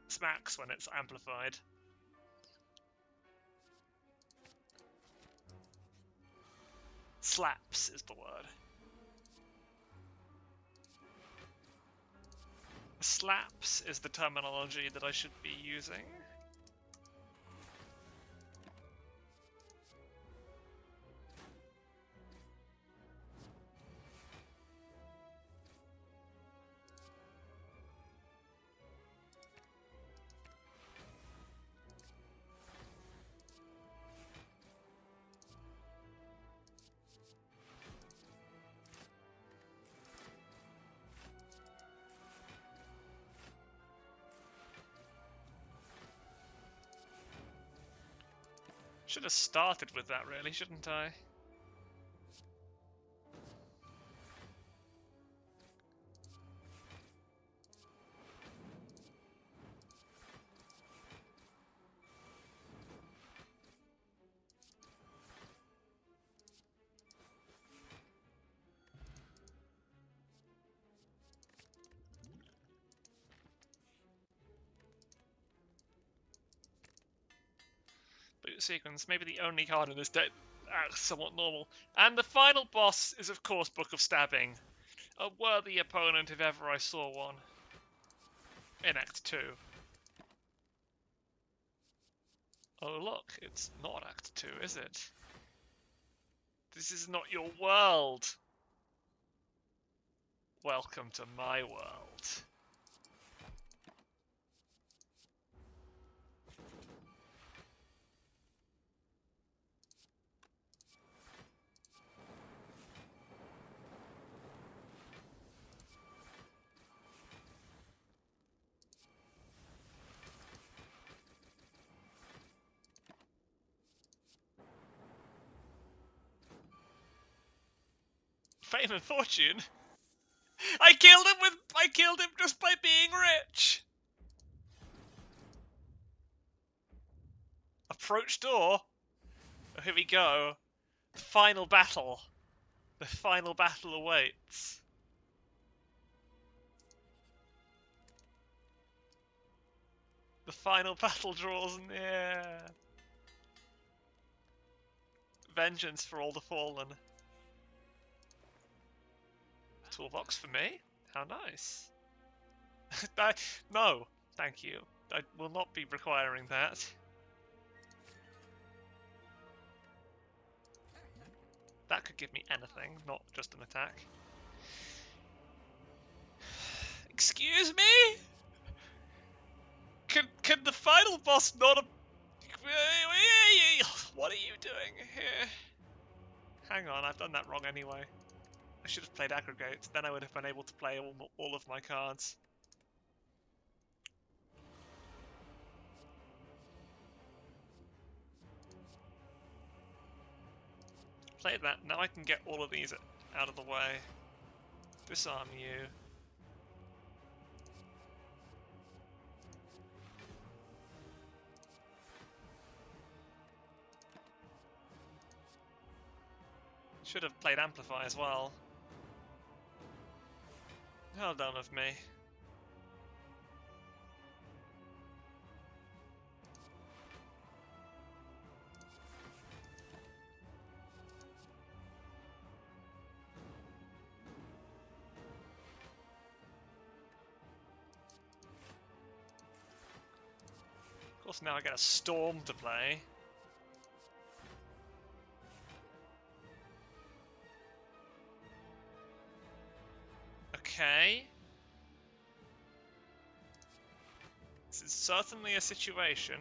smacks when it's amplified. Slaps is the word. Slaps is the terminology that I should be using. Should have started with that, really, shouldn't I? loot sequence, maybe the only card in this deck somewhat normal. And the final boss is, of course, Book of Stabbing. A worthy opponent if ever I saw one. In Act 2. Oh look, it's not Act 2, is it? This is not your world! Welcome to my world. Fame and fortune? I killed him just by being rich! Approach door? Oh, here we go. The final battle. The final battle awaits. The final battle draws near. Vengeance for all the fallen. Toolbox for me? How nice. No, thank you. I will not be requiring that. That could give me anything, not just an attack. Excuse me? Can the final boss not... What are you doing here? Hang on, I've done that wrong anyway. I should have played Aggregate, then I would have been able to play all of my cards. Play that, now I can get all of these out of the way. Disarm you. Should have played Amplify as well. Well done of me. Of course now I get a Storm to play. Okay. This is certainly a situation.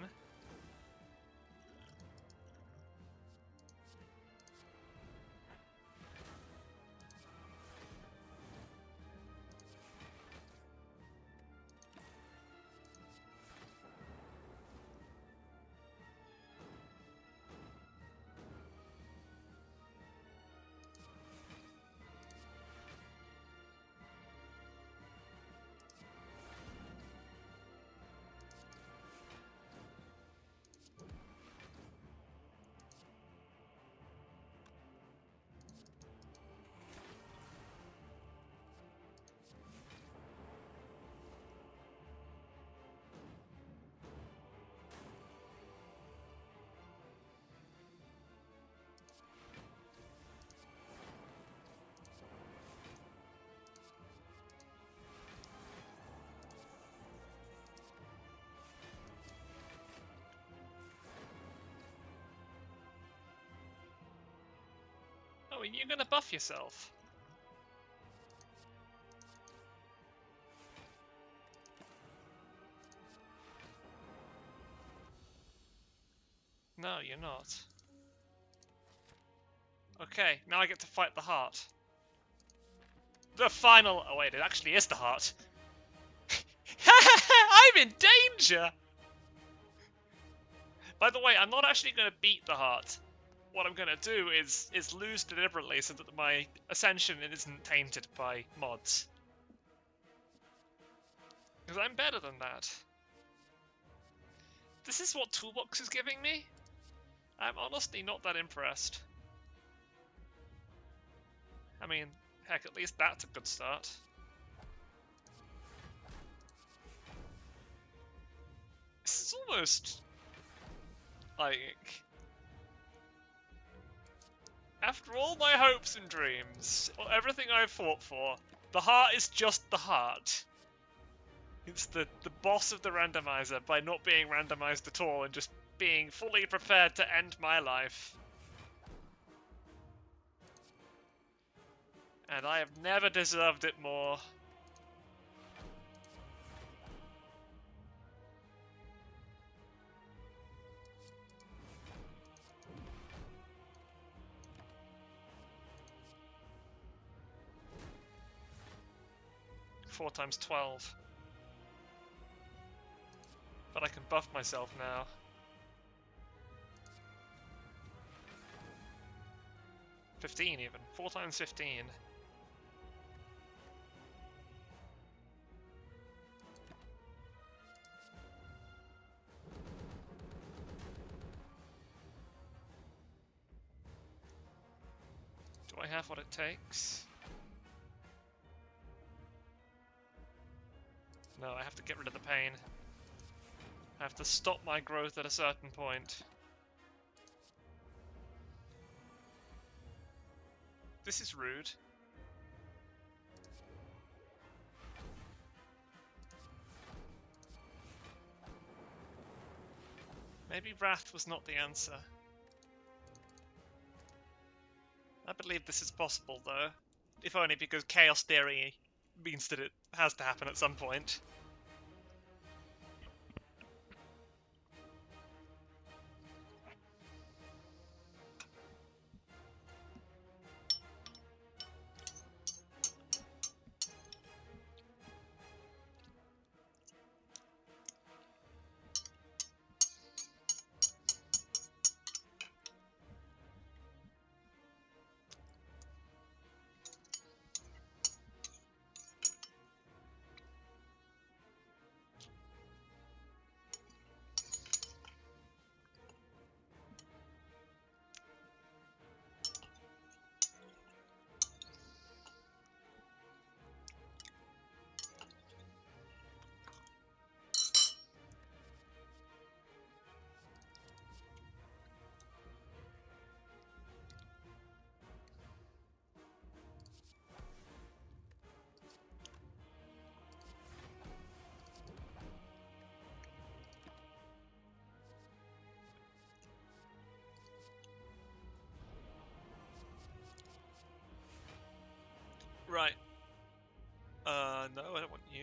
Oh, and you're gonna buff yourself. No, you're not. Okay, now I get to fight the heart. The final... Oh wait, it actually is the heart. I'm in danger! By the way, I'm not actually going to beat the heart. What I'm going to do is lose deliberately so that my ascension isn't tainted by mods. Because I'm better than that. This is what Toolbox is giving me? I'm honestly not that impressed. I mean, heck, at least that's a good start. This is almost... like... After all my hopes and dreams, or everything I've fought for, the heart is just the heart. It's the boss of the randomizer by not being randomized at all and just being fully prepared to end my life. And I have never deserved it more. Four times 12. But I can buff myself now. $15 even. 4 times 15. Do I have what it takes? No, I have to get rid of the pain. I have to stop my growth at a certain point. This is rude. Maybe Wrath was not the answer. I believe this is possible, though. If only because Chaos Theory means that it has to happen at some point. Right. No, I don't want you.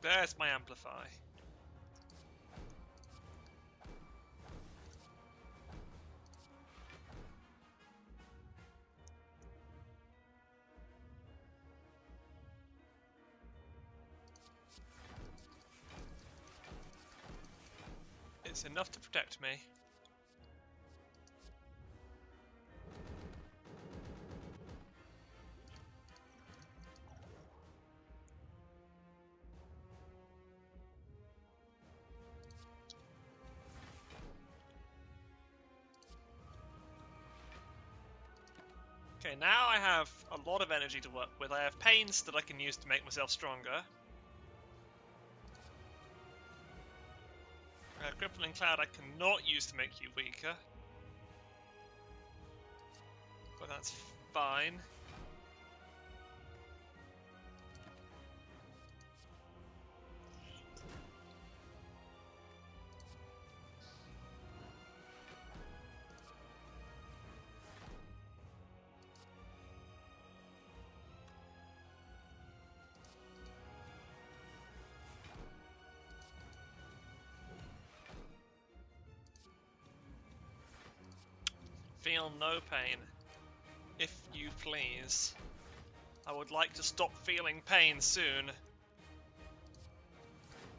There's my amplify. It's enough to protect me. Okay, now I have a lot of energy to work with. I have pains that I can use to make myself stronger. Crippling Cloud I cannot use to make you weaker. But that's fine. Feel no pain, if you please. I would like to stop feeling pain soon.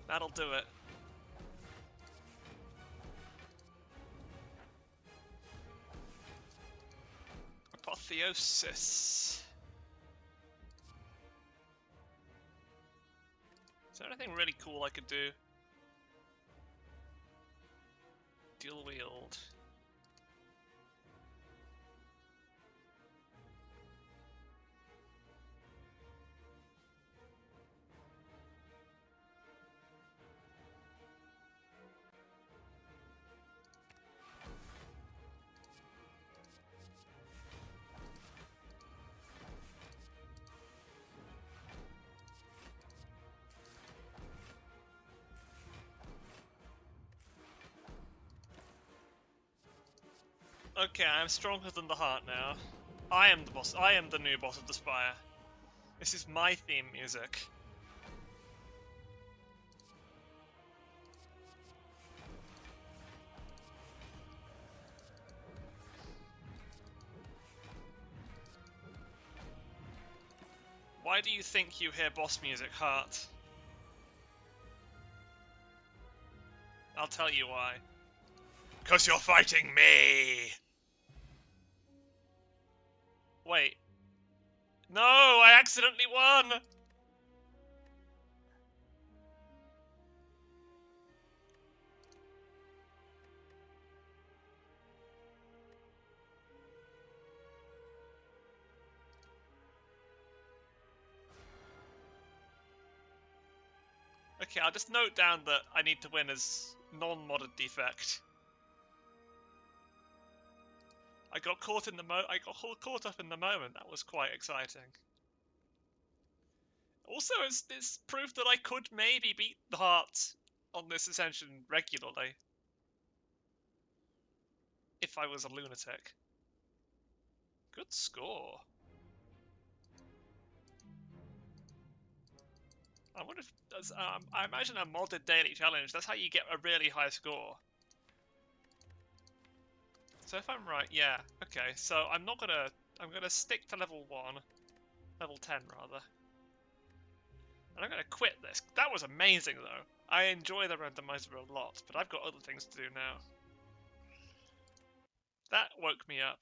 That'll do it. Apotheosis. Is there anything really cool I could do? dual wield. Okay, I'm stronger than the heart now. I am the boss. I am the new boss of the Spire. This is my theme music. Why do you think you hear boss music, Heart? I'll tell you why. 'Cause you're fighting me! Wait. No, I accidentally won! Okay, I'll just note down that I need to win as non-modded defect. I got caught up in the moment. That was quite exciting. Also, it's proof that I could maybe beat the Heart on this ascension regularly. If I was a lunatic. Good score. I wonder if I imagine a modded daily challenge. That's how you get a really high score. So if I'm right, yeah, okay. So I'm gonna stick to level 1, level 10 rather, and I'm gonna quit this. That was amazing though. I enjoy the randomizer a lot, but I've got other things to do now. That woke me up.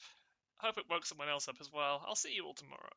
I hope it woke someone else up as well. I'll see you all tomorrow.